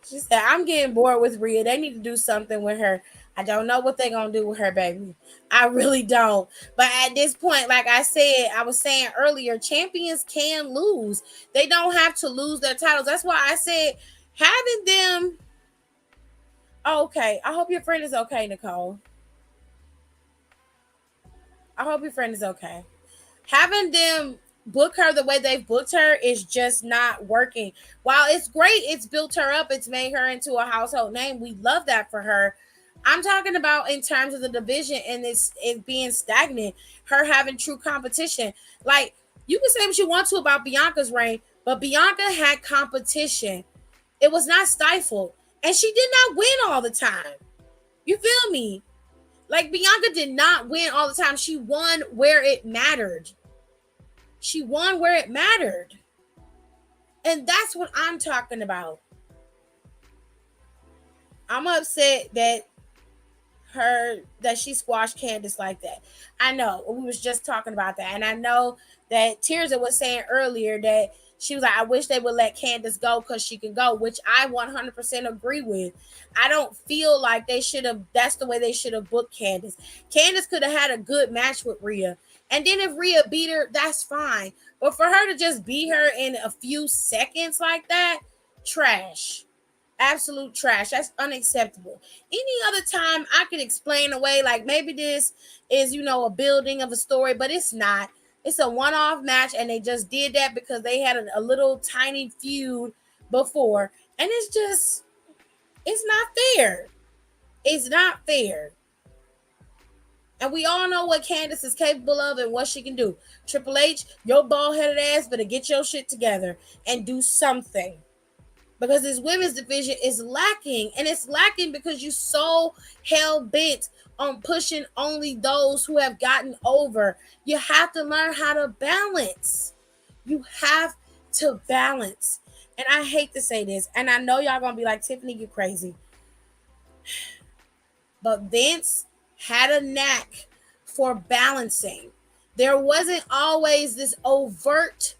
She said, I'm getting bored with Rhea. They need to do something with her. I don't know what they're going to do with her, baby. I really don't. But at this point, like I was saying earlier, champions can lose. They don't have to lose their titles. That's why I said having them. Oh, okay. I hope your friend is okay, Nicole. I hope your friend is okay. Having them book her the way they've booked her is just not working. While it's great, it's built her up, it's made her into a household name. We love that for her. I'm talking about in terms of the division and it being stagnant, her having true competition. Like, you can say what you want to about Bianca's reign, but Bianca had competition. It was not stifled. And she did not win all the time. You feel me? Like, Bianca did not win all the time. She won where it mattered. She won where it mattered. And that's what I'm talking about. I'm upset that she squashed Candice like that. I know we was just talking about that, and I know that Tirza was saying earlier that she was like, I wish they would let Candice go because she can go, which I 100% agree with. I don't feel like they should have. That's the way they should have booked Candice. Candice could have had a good match with Rhea, and then if Rhea beat her, that's fine. But for her to just beat her in a few seconds like that, trash. Absolute trash. That's unacceptable. Any other time I could explain away, like maybe this is, a building of a story, but it's not. It's a one-off match, and they just did that because they had a little tiny feud before. And it's not fair. It's not fair. And we all know what Candice is capable of and what she can do. Triple H, your bald-headed ass better get your shit together and do something. Because this women's division is lacking, and it's lacking because you so hell-bent on pushing only those who have gotten over. You have to learn how to balance. You have to balance. And I hate to say this, and I know y'all gonna be like, Tiffany, you crazy. But Vince had a knack for balancing. There wasn't always this overt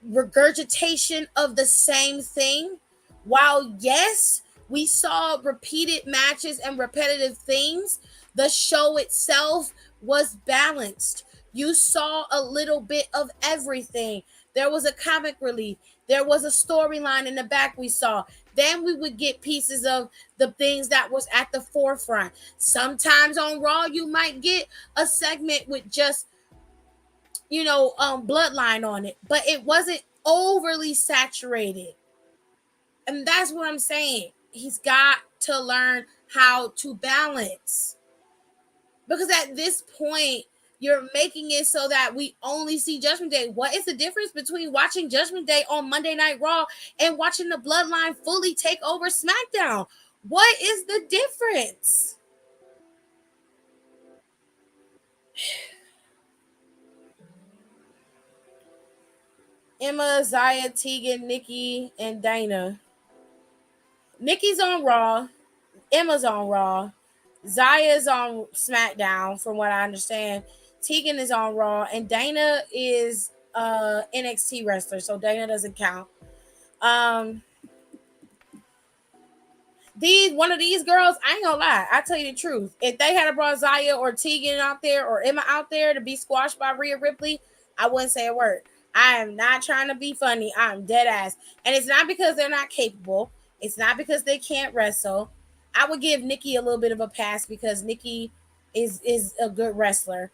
regurgitation of the same thing. While yes, we saw repeated matches and repetitive things, the show itself was balanced. You saw a little bit of everything. There was a comic relief. There was a storyline in the back we saw. Then we would get pieces of the things that was at the forefront. Sometimes on Raw, you might get a segment with just bloodline on it, but it wasn't overly saturated. And that's what I'm saying. He's got to learn how to balance. Because at this point, you're making it so that we only see Judgment Day. What is the difference between watching Judgment Day on Monday Night Raw and watching the Bloodline fully take over SmackDown? What is the difference? Emma, Zaya, Tegan, Nikki, and Dana. Nikki's on Raw. Emma's on Raw. Zaya's on SmackDown, from what I understand. Tegan is on Raw, and Dana is NXT wrestler, so Dana doesn't count. One of these girls, I ain't gonna lie, I tell you the truth. If they had brought Zaya or Tegan out there or Emma out there to be squashed by Rhea Ripley, I wouldn't say a word. I am not trying to be funny. I'm dead ass. And it's not because they're not capable. It's not because they can't wrestle. I would give Nikki a little bit of a pass because Nikki is a good wrestler.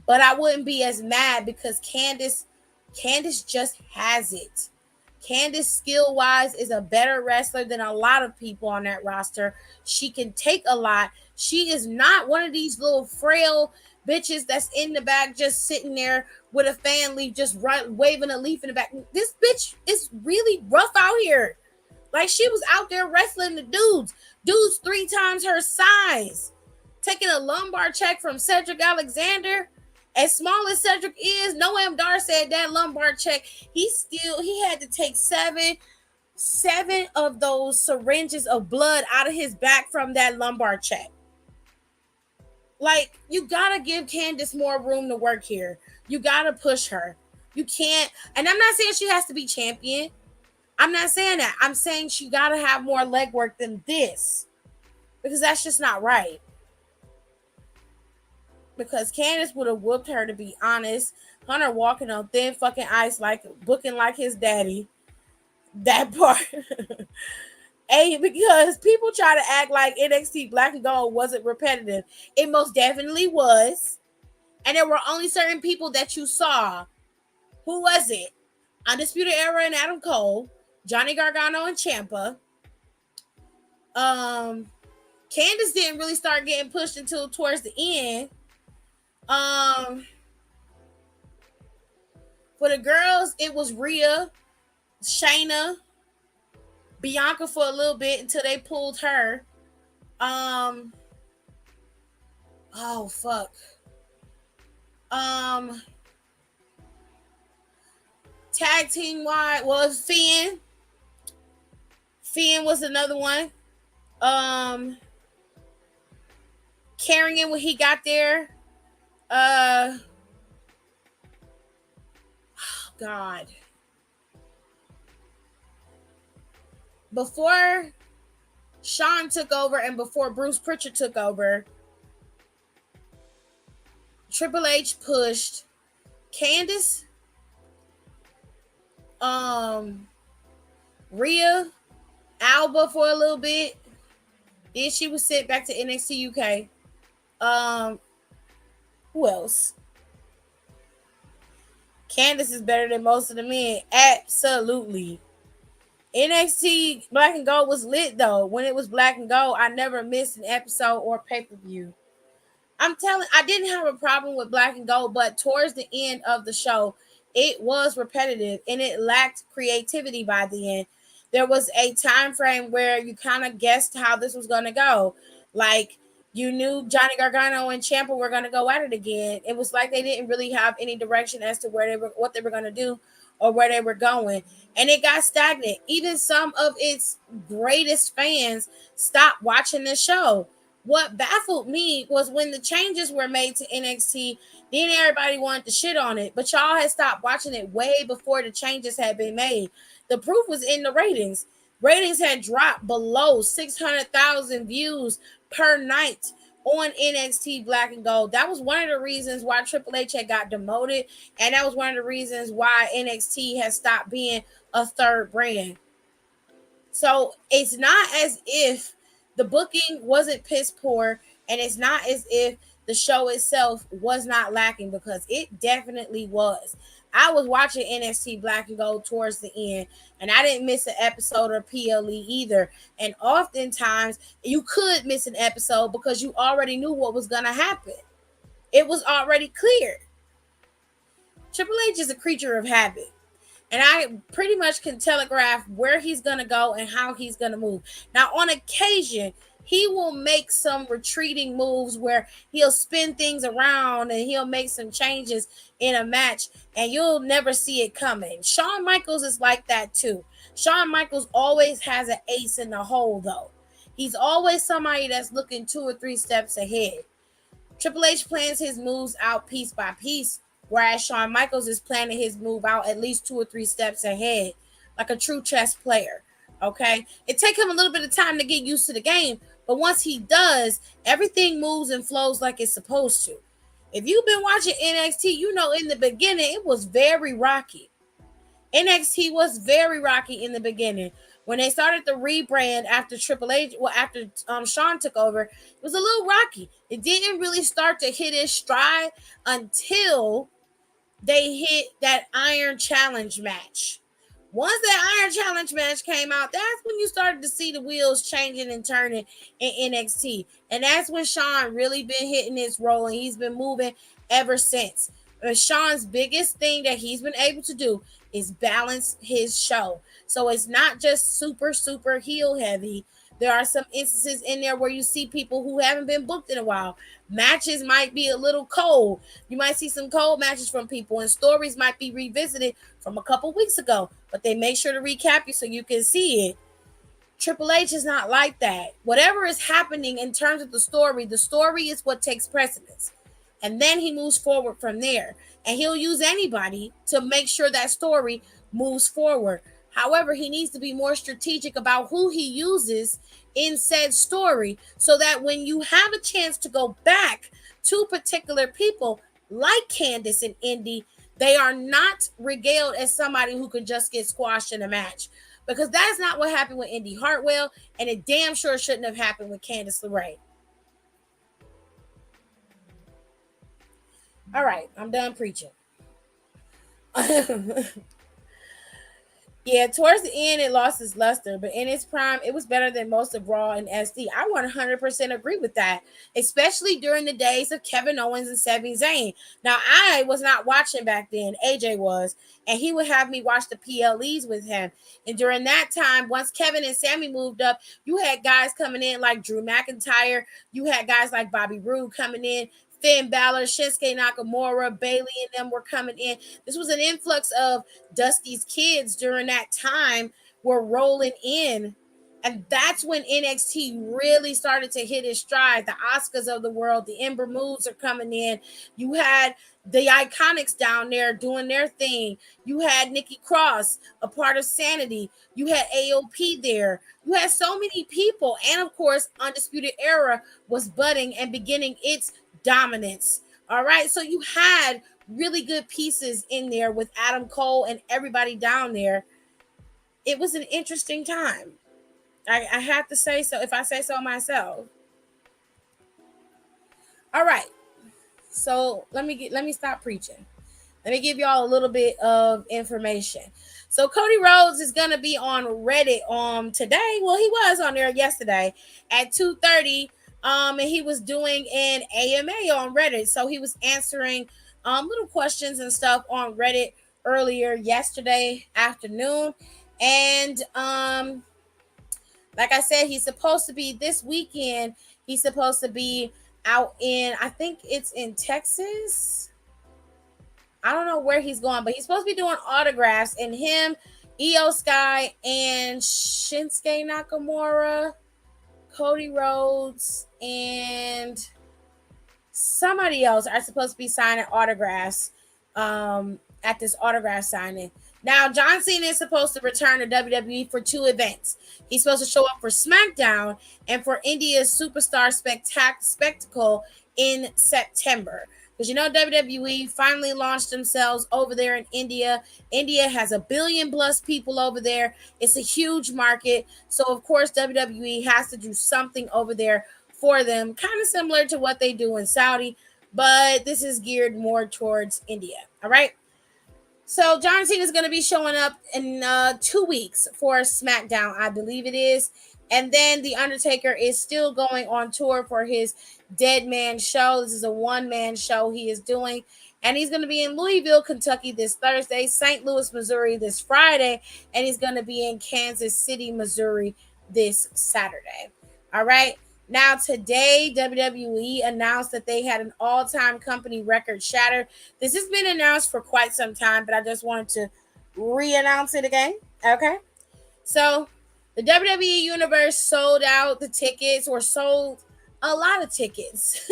But I wouldn't be as mad because Candice Candice just has it. Candice, skill wise, is a better wrestler than a lot of people on that roster. She can take a lot. She is not one of these little frail bitches that's in the back just sitting there with a fan leaf, just waving a leaf in the back. This bitch is really rough out here. Like, she was out there wrestling the dudes 3 times her size, taking a lumbar check from Cedric Alexander. As small as Cedric is, Noam Dar said that lumbar check, he had to take seven of those syringes of blood out of his back from that lumbar check. Like, you gotta give Candice more room to work here. You gotta push her. You can't, and I'm not saying she has to be champion. I'm not saying that. I'm saying she gotta have more legwork than this, because that's just not right. Because Candice would have whooped her, to be honest. Hunter walking on thin fucking ice, like looking like his daddy. That part. Hey, because people try to act like NXT Black and Gold wasn't repetitive. It most definitely was. And there were only certain people that you saw. Who was it? Undisputed Era and Adam Cole, Johnny Gargano and Ciampa. Candice didn't really start getting pushed until towards the end. For the girls, it was Rhea, Shayna, Bianca for a little bit until they pulled her. Oh fuck. Tag team wide was Finn. Finn was another one. Carrying when he got there. Oh God. Before Sean took over and before Bruce Pritchard took over, Triple H pushed Candice, Rhea, Alba for a little bit. Then she was sent back to NXT UK. Who else? Candice is better than most of the men. Absolutely. NXT Black and Gold was lit though. When it was Black and Gold, I never missed an episode or pay-per-view. I didn't have a problem with Black and Gold, but towards the end of the show, it was repetitive and it lacked creativity by the end. There was a time frame where you kind of guessed how this was going to go. Like, you knew Johnny Gargano and Ciampa were going to go at it again. It was like they didn't really have any direction as to what they were going to do or where they were going. And it got stagnant. Even some of its greatest fans stopped watching this show. What baffled me was when the changes were made to NXT, then everybody wanted to shit on it. But y'all had stopped watching it way before the changes had been made. The proof was in the ratings. Ratings had dropped below 600,000 views per night on NXT Black and Gold. That was one of the reasons why Triple H had got demoted. And that was one of the reasons why NXT has stopped being a third brand. So it's not as if the booking wasn't piss poor, and it's not as if the show itself was not lacking, because it definitely was. I was watching NXT Black and Gold towards the end, and I didn't miss an episode of PLE either. And oftentimes, you could miss an episode because you already knew what was going to happen. It was already clear. Triple H is a creature of habit. And I pretty much can telegraph where he's going to go and how he's going to move. Now, on occasion, he will make some retreating moves where he'll spin things around and he'll make some changes in a match, and you'll never see it coming. Shawn Michaels is like that too. Shawn Michaels always has an ace in the hole, though. He's always somebody that's looking 2 or 3 steps ahead. Triple H plans his moves out piece by piece, whereas Shawn Michaels is planning his move out at least 2 or 3 steps ahead, like a true chess player. Okay, it takes him a little bit of time to get used to the game, but once he does, everything moves and flows like it's supposed to. If you've been watching NXT, you know in the beginning it was very rocky. NXT was very rocky in the beginning. When they started the rebrand after Triple H, after Shawn took over, it was a little rocky. It didn't really start to hit its stride until they hit that Iron Challenge match. Once that Iron Challenge match came out, that's when you started to see the wheels changing and turning in NXT. And that's when Sean really been hitting his role, and he's been moving ever since. Sean's biggest thing that he's been able to do is balance his show. So it's not just super heel heavy. There are some instances in there where you see people who haven't been booked in a while. Matches might be a little cold. You might see some cold matches from people, and stories might be revisited from a couple weeks ago, but they make sure to recap you so you can see it. Triple H is not like that. Whatever is happening in terms of the story is what takes precedence. And then he moves forward from there. And he'll use anybody to make sure that story moves forward. However, he needs to be more strategic about who he uses in said story so that when you have a chance to go back to particular people like Candice and Indy, they are not regaled as somebody who can just get squashed in a match. Because that's not what happened with Indy Hartwell, and it damn sure shouldn't have happened with Candice LeRae. All right, I'm done preaching. Yeah, towards the end, it lost its luster, but in its prime, it was better than most of Raw and SD. I 100% agree with that, especially during the days of Kevin Owens and Sami Zayn. Now, I was not watching back then. AJ was, and he would have me watch the PLEs with him. And during that time, once Kevin and Sami moved up, you had guys coming in like Drew McIntyre. You had guys like Bobby Roode coming in. Finn Balor, Shinsuke Nakamura, Bailey, and them were coming in. This was an influx of Dusty's kids during that time were rolling in. And that's when NXT really started to hit its stride. The Oscars of the world, the Ember Moods are coming in. You had the Iconics down there doing their thing. You had Nikki Cross, a part of Sanity. You had AOP there. You had so many people. And of course, Undisputed Era was budding and beginning its dominance. All right. So you had really good pieces in there with Adam Cole and everybody down there. It was an interesting time. I have to say so if I say so myself. All right. So let me stop preaching. Let me give y'all a little bit of information. So Cody Rhodes is gonna be on Reddit today. Well, he was on there yesterday at 2:30. And he was doing an AMA on Reddit. So he was answering little questions and stuff on Reddit earlier yesterday afternoon. And like I said, he's supposed to be this weekend. He's supposed to be out in, I think it's in Texas. I don't know where he's going, but he's supposed to be doing autographs. And him, Io Sky, and Shinsuke Nakamura, Cody Rhodes, and somebody else are supposed to be signing autographs at this autograph signing. Now, John Cena is supposed to return to WWE for 2 events. He's supposed to show up for SmackDown and for India's Superstar Spectacle in September. Because you know WWE finally launched themselves over there in India. India has 1 billion plus people over there. It's a huge market. So, of course, WWE has to do something over there for them, kind of similar to what they do in Saudi, but this is geared more towards India. All right. So John Cena is going to be showing up in 2 weeks for SmackDown, I believe it is. And then The Undertaker is still going on tour for his Dead Man show. This is a one-man show he is doing. And he's going to be in Louisville, Kentucky this Thursday, St. Louis, Missouri this Friday, and he's going to be in Kansas City, Missouri this Saturday. All right. Now, today, WWE announced that they had an all-time company record shattered. This has been announced for quite some time, but I just wanted to re-announce it again. Okay. So, the WWE Universe sold out the tickets, or sold a lot of tickets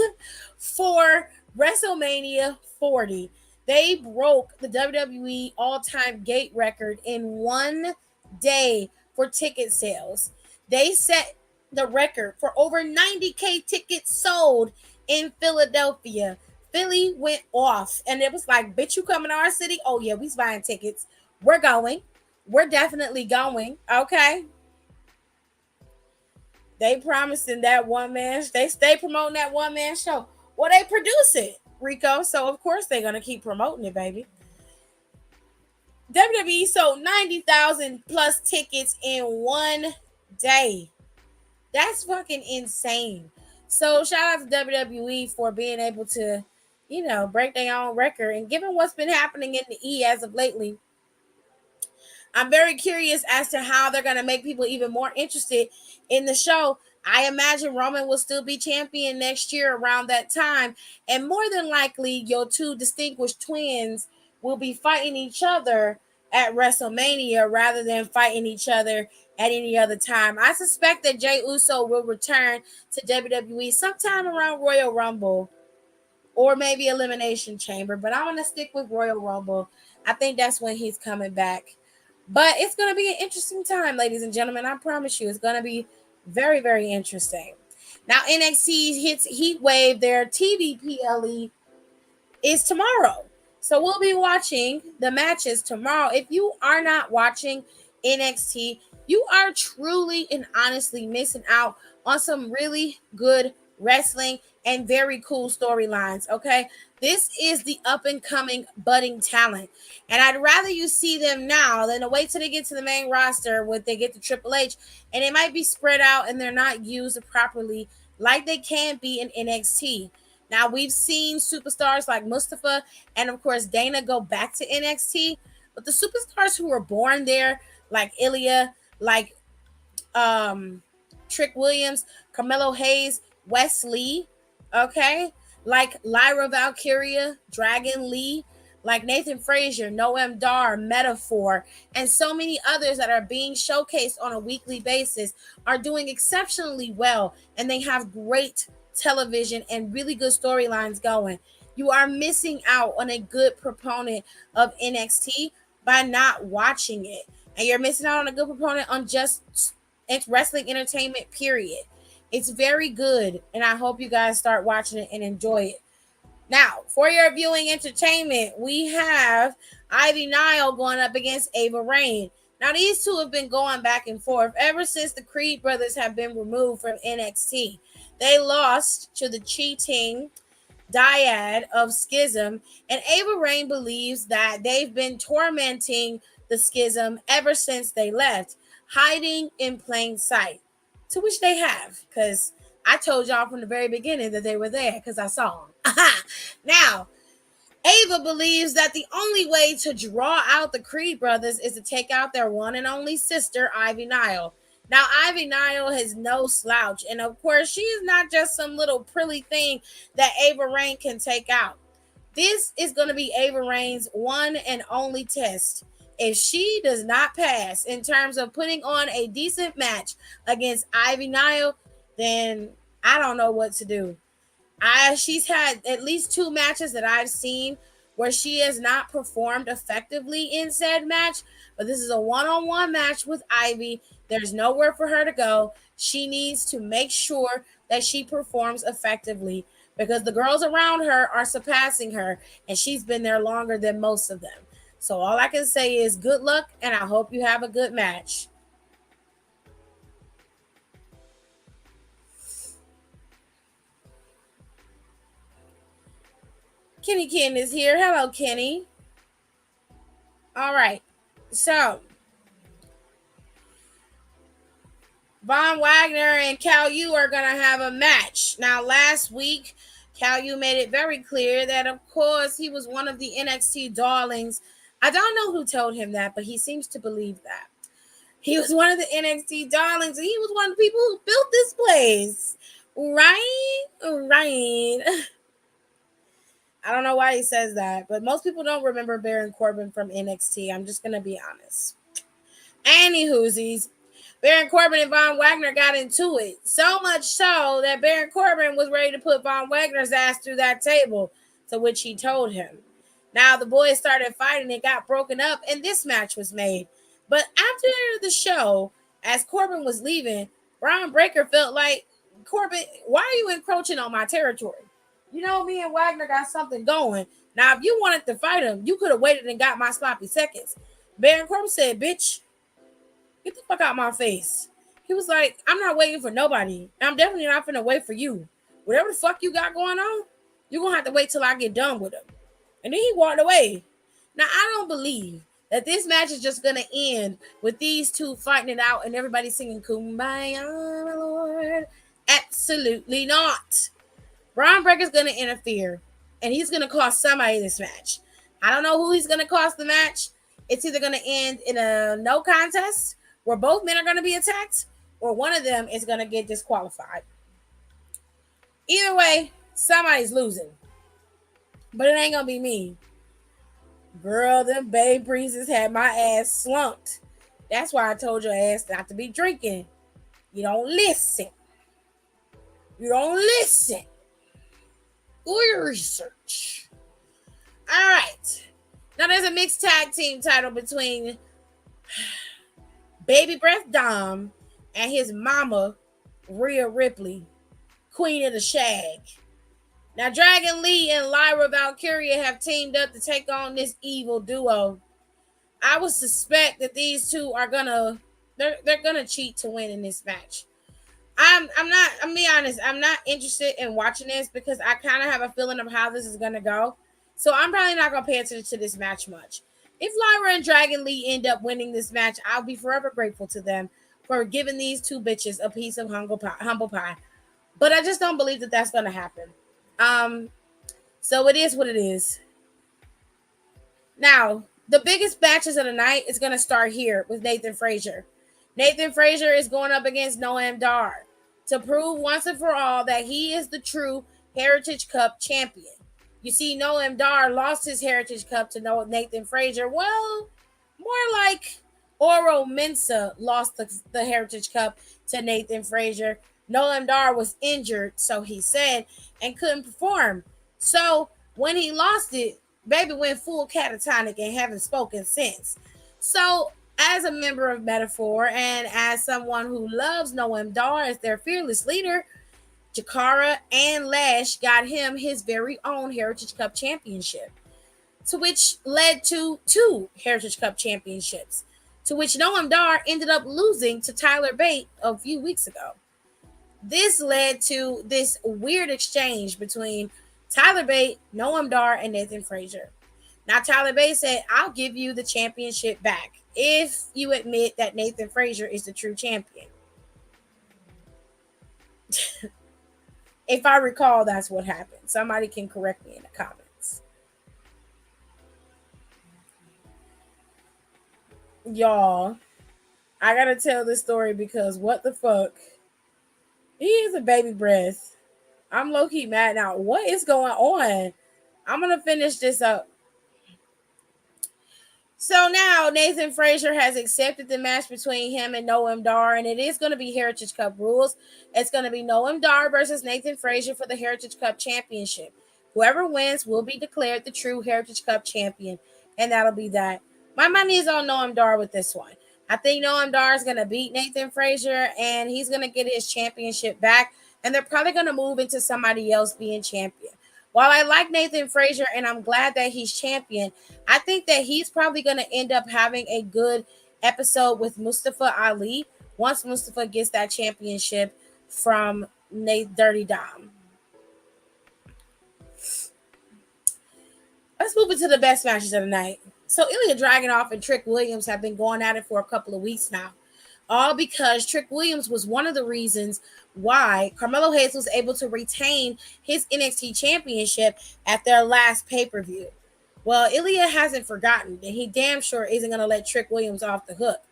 for WrestleMania 40. They broke the WWE all-time gate record in 1 day for ticket sales. They set the record for over 90K tickets sold in Philadelphia. Philly went off, and it was like, bitch, you coming to our city? Oh yeah, we's buying tickets. We're going. We're definitely going. Okay. They promising that one man. They stay promoting that one man show. Well, they produce it, Rico. So of course they're gonna keep promoting it, baby. WWE sold 90,000 plus tickets in one day. That's fucking insane. So shout out to WWE for being able to, break their own record. And given what's been happening in the E as of lately, I'm very curious as to how they're going to make people even more interested in the show. I imagine Roman will still be champion next year around that time. And more than likely, your two distinguished twins will be fighting each other at WrestleMania rather than fighting each other at any other time. I suspect that Jey Uso will return to WWE sometime around Royal Rumble or maybe Elimination Chamber, but I'm going to stick with Royal Rumble. I think that's when he's coming back. But it's going to be an interesting time, ladies and gentlemen. I promise you, it's going to be very, very interesting. Now, NXT hits Heat Wave, their TVPLE is tomorrow. So we'll be watching the matches tomorrow. If you are not watching NXT, you are truly and honestly missing out on some really good wrestling and very cool storylines. Okay, this is the up and coming budding talent, and I'd rather you see them now than to wait till they get to the main roster when they get to Triple H, and it might be spread out and they're not used properly like they can be in NXT. Now, we've seen superstars like Mustafa and, of course, Dana go back to NXT, but the superstars who were born there, like Ilya, like Trick Williams, Carmelo Hayes, Wes Lee, okay, like Lyra Valkyria, Dragon Lee, like Nathan Frazier, Noam Dar, Metaphor, and so many others that are being showcased on a weekly basis are doing exceptionally well, and they have great television and really good storylines going. You are missing out on a good proponent of NXT by not watching it. And you're missing out on a good proponent on just it's wrestling entertainment, period. It's very good, and I hope you guys start watching it and enjoy it. Now, for your viewing entertainment, we have Ivy Nile going up against Ava Raine. Now, these two have been going back and forth ever since the Creed brothers have been removed from NXT. They lost to the cheating dyad of Schism, and Ava Raine believes that they've been tormenting the Schism ever since they left, hiding in plain sight, to which they have, because I told y'all from the very beginning that they were there because I saw them. Now, Ava believes that the only way to draw out the Creed brothers is to take out their one and only sister, Ivy Nile. Now, Ivy Nile is no slouch, and of course, she is not just some little prilly thing that Ava Raine can take out. This is going to be Ava Raine's one and only test. If she does not pass in terms of putting on a decent match against Ivy Nile, then I don't know what to do. She's had at least 2 matches that I've seen where she has not performed effectively in said match, but this is a one-on-one match with Ivy. There's nowhere for her to go. She needs to make sure that she performs effectively because the girls around her are surpassing her, and she's been there longer than most of them. So all I can say is good luck, and I hope you have a good match. Kenny Ken is here. Hello, Kenny. All right. So, Von Wagner and Cal Yu are going to have a match. Now, last week, Cal Yu made it very clear that, of course, he was one of the NXT darlings. I don't know who told him that, but he seems to believe that. He was one of the NXT darlings, and he was one of the people who built this place. Right? Right. I don't know why he says that, but most people don't remember Baron Corbin from NXT. I'm just going to be honest. Anywhoosies, Baron Corbin and Von Wagner got into it. So much so that Baron Corbin was ready to put Von Wagner's ass through that table, to which he told him. Now the boys started fighting, it got broken up, and this match was made. But after the show, as Corbin was leaving, Braun Breaker felt like, Corbin, why are you encroaching on my territory? You know, me and Wagner got something going. Now, if you wanted to fight him, you could have waited and got my sloppy seconds. Baron Corbin said, bitch, get the fuck out my face. He was like, I'm not waiting for nobody. I'm definitely not finna wait for you. Whatever the fuck you got going on, you're gonna have to wait till I get done with him. And then he walked away. Now, I don't believe that this match is just gonna end with these two fighting it out and everybody singing "Kumbaya, my Lord"? Absolutely not. Braun Breaker's gonna interfere, and he's gonna cost somebody this match. I don't know who he's gonna cost the match. It's either gonna end in a no contest where both men are gonna be attacked, or one of them is gonna get disqualified. Either way, somebody's losing, but it ain't gonna be me. Girl, them Bay Breezes had my ass slumped. That's why I told your ass not to be drinking. You don't listen. You don't listen. Do your research. All right. Now there's a mixed tag team title between Baby Breath Dom and his mama, Rhea Ripley, Queen of the Shag. Now Dragon Lee and Lyra Valkyria have teamed up to take on this evil duo. I would suspect that these two are they're gonna cheat to win in this match. I'm be honest, I'm not interested in watching this because I kind of have a feeling of how this is gonna go. So I'm probably not gonna pay attention to this match much. If Lyra and Dragon Lee end up winning this match, I'll be forever grateful to them for giving these two bitches a piece of humble pie. But I just don't believe that that's gonna happen. So it is what it is. Now, the biggest matches of the night is gonna start here with Nathan Frazier. Nathan Frazier is going up against Noam Dar to prove once and for all that he is the true Heritage Cup champion. You see, Noam Dar lost his Heritage Cup to Nathan Frazier. Well, more like Oro Mensah lost the Heritage Cup to Nathan Frazier. Noam Dar was injured, so he said, and couldn't perform. So when he lost it, baby went full catatonic and haven't spoken since. So as a member of Metaphor and as someone who loves Noam Dar as their fearless leader, Jakara and Lash got him his very own Heritage Cup championship, to which led to 2 Heritage Cup championships, to which Noam Dar ended up losing to Tyler Bate a few weeks ago. This led to this weird exchange between Tyler Bate, Noam Dar, and Nathan Frazier. Now, Tyler Bate said, I'll give you the championship back if you admit that Nathan Frazier is the true champion. If I recall, that's what happened. Somebody can correct me in the comments. Y'all, I gotta tell this story because what the fuck? He is a baby breath. I'm low-key mad now. What is going on? I'm gonna finish this up. So now Nathan Frazier has accepted the match between him and Noam Dar, and it is going to be Heritage Cup rules. It's going to be Noam Dar versus Nathan Frazier for the Heritage Cup Championship. Whoever wins will be declared the true Heritage Cup champion, and that'll be that. My money is on Noam Dar with this one. I think Noam Dar is going to beat Nathan Frazier, and he's going to get his championship back, and they're probably going to move into somebody else being champion. While I like Nathan Frazier and I'm glad that he's champion, I think that he's probably going to end up having a good episode with Mustafa Ali once Mustafa gets that championship from Nate Dirty Dom. Let's move into the best matches of the night. So Ilya Dragunov and Trick Williams have been going at it for a couple of weeks now. All because Trick Williams was one of the reasons why Carmelo Hayes was able to retain his NXT championship at their last pay-per-view. Well, Ilya hasn't forgotten, and he damn sure isn't going to let Trick Williams off the hook.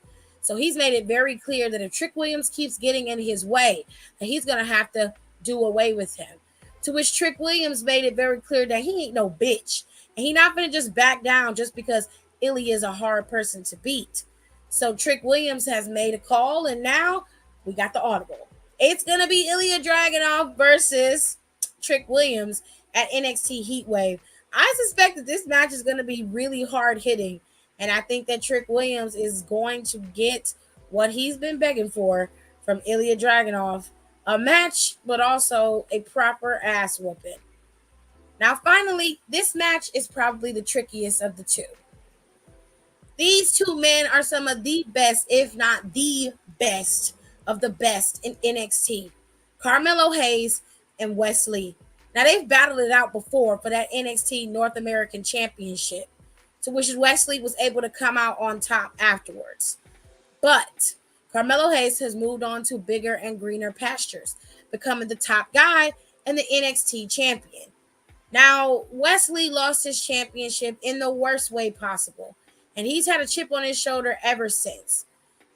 So he's made it very clear that if Trick Williams keeps getting in his way, that he's going to have to do away with him. To which Trick Williams made it very clear that he ain't no bitch. And he's not going to just back down just because Ilya is a hard person to beat. So Trick Williams has made a call, and now we got the audible. It's going to be Ilya Dragunov versus Trick Williams at NXT Heatwave. I suspect that this match is going to be really hard-hitting, and I think that Trick Williams is going to get what he's been begging for from Ilya Dragunov, a match, but also a proper ass whooping. Now, finally, this match is probably the trickiest of the two. These two men are some of the best, if not the best, of the best in NXT. Carmelo Hayes and Wes Lee. Now, they've battled it out before for that NXT North American Championship, to which Wesley was able to come out on top afterwards. But Carmelo Hayes has moved on to bigger and greener pastures, becoming the top guy and the NXT champion. Now, Wesley lost his championship in the worst way possible, and he's had a chip on his shoulder ever since.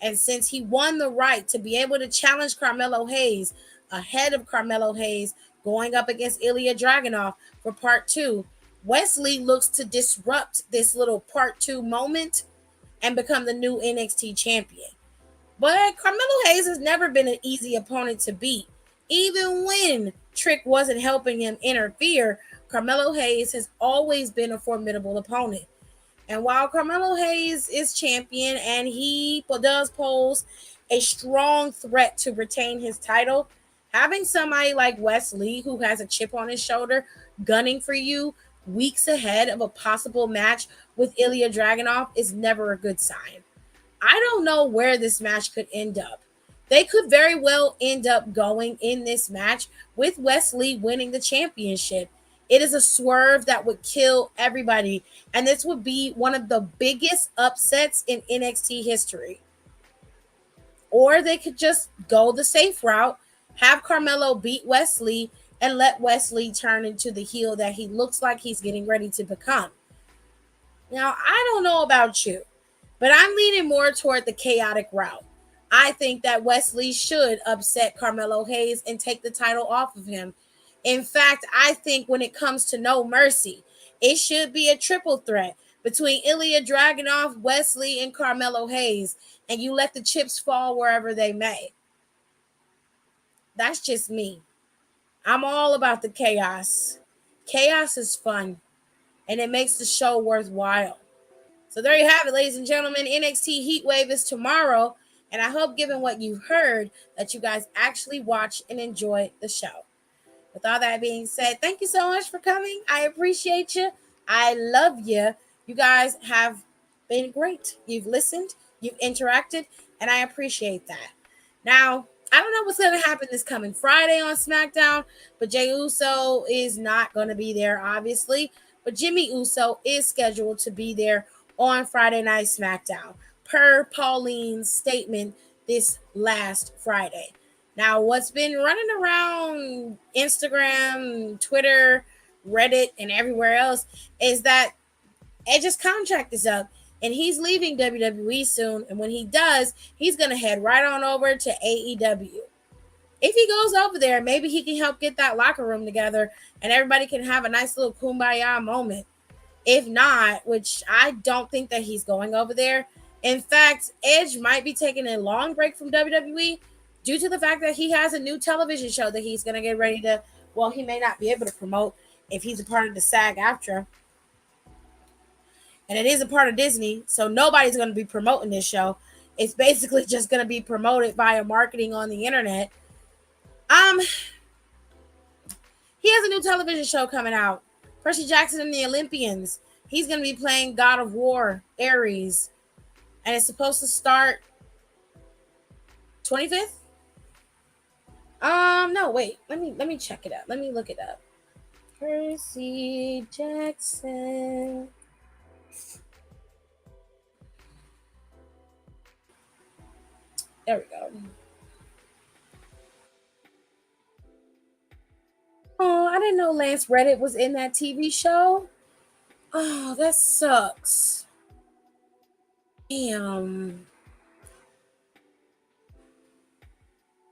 And since he won the right to be able to challenge Carmelo Hayes ahead of Carmelo Hayes going up against Ilya Dragunov for part two, Wesley looks to disrupt this little part two moment and become the new NXT champion. But Carmelo Hayes has never been an easy opponent to beat. Even when Trick wasn't helping him interfere, Carmelo Hayes has always been a formidable opponent. And while Carmelo Hayes is champion and he does pose a strong threat to retain his title, having somebody like Wesley, who has a chip on his shoulder, gunning for you weeks ahead of a possible match with Ilya Dragunov is never a good sign. I don't know where this match could end up. They could very well end up going in this match with Wesley winning the championship. It is a swerve that would kill everybody, and this would be one of the biggest upsets in NXT history. Or they could just go the safe route, have Carmelo beat Wesley, and let Wesley turn into the heel that he looks like he's getting ready to become. Now, I don't know about you, but I'm leaning more toward the chaotic route. I think that Wesley should upset Carmelo Hayes and take the title off of him. In fact, I think when it comes to No Mercy, it should be a triple threat between Ilya Dragunov, Wesley, and Carmelo Hayes, and you let the chips fall wherever they may. That's just me. I'm all about the chaos. Chaos is fun, and it makes the show worthwhile. So there you have it, ladies and gentlemen. NXT Heatwave is tomorrow, and I hope, given what you've heard, that you guys actually watch and enjoy the show. With all that being said, thank you so much for coming. I appreciate you. I love you. You guys have been great. You've listened, you've interacted, and I appreciate that. Now, I don't know what's going to happen this coming Friday on SmackDown, but Jey Uso is not going to be there, obviously. But Jimmy Uso is scheduled to be there on Friday Night SmackDown, per Pauline's statement this last Friday. Now, what's been running around Instagram, Twitter, Reddit, and everywhere else is that Edge's contract is up and he's leaving WWE soon. And when he does, he's going to head right on over to AEW. If he goes over there, maybe he can help get that locker room together and everybody can have a nice little kumbaya moment. If not, which I don't think that he's going over there. In fact, Edge might be taking a long break from WWE due to the fact that he has a new television show that he's going to get ready to, well, he may not be able to promote if he's a part of the SAG-AFTRA. And it is a part of Disney, so nobody's going to be promoting this show. It's basically just going to be promoted via marketing on the internet. He has a new television show coming out. Percy Jackson and the Olympians. He's going to be playing God of War, Ares. And it's supposed to start 25th? No, wait. Let me check it out. Let me look it up. Percy Jackson. There we go. Oh, I didn't know Lance Reddick was in that TV show. Oh, that sucks. Damn.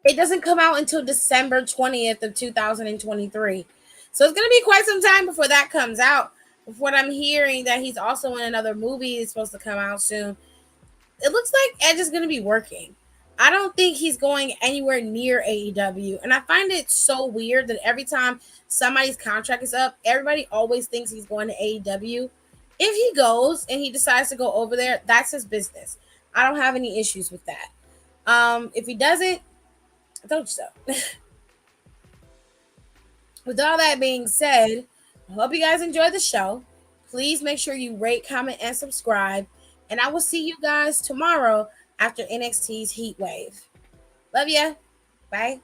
It doesn't come out until December 20th of 2023. So it's going to be quite some time before that comes out. With what I'm hearing, that he's also in another movie that's supposed to come out soon. It looks like Edge is going to be working. I don't think he's going anywhere near AEW. And I find it so weird that every time somebody's contract is up, everybody always thinks he's going to AEW. If he goes and he decides to go over there, that's his business. I don't have any issues with that. If he doesn't, I told you so. With all that being said, I hope you guys enjoyed the show. Please make sure you rate, comment, and subscribe. And I will see you guys tomorrow after NXT's Heatwave. Love ya. Bye.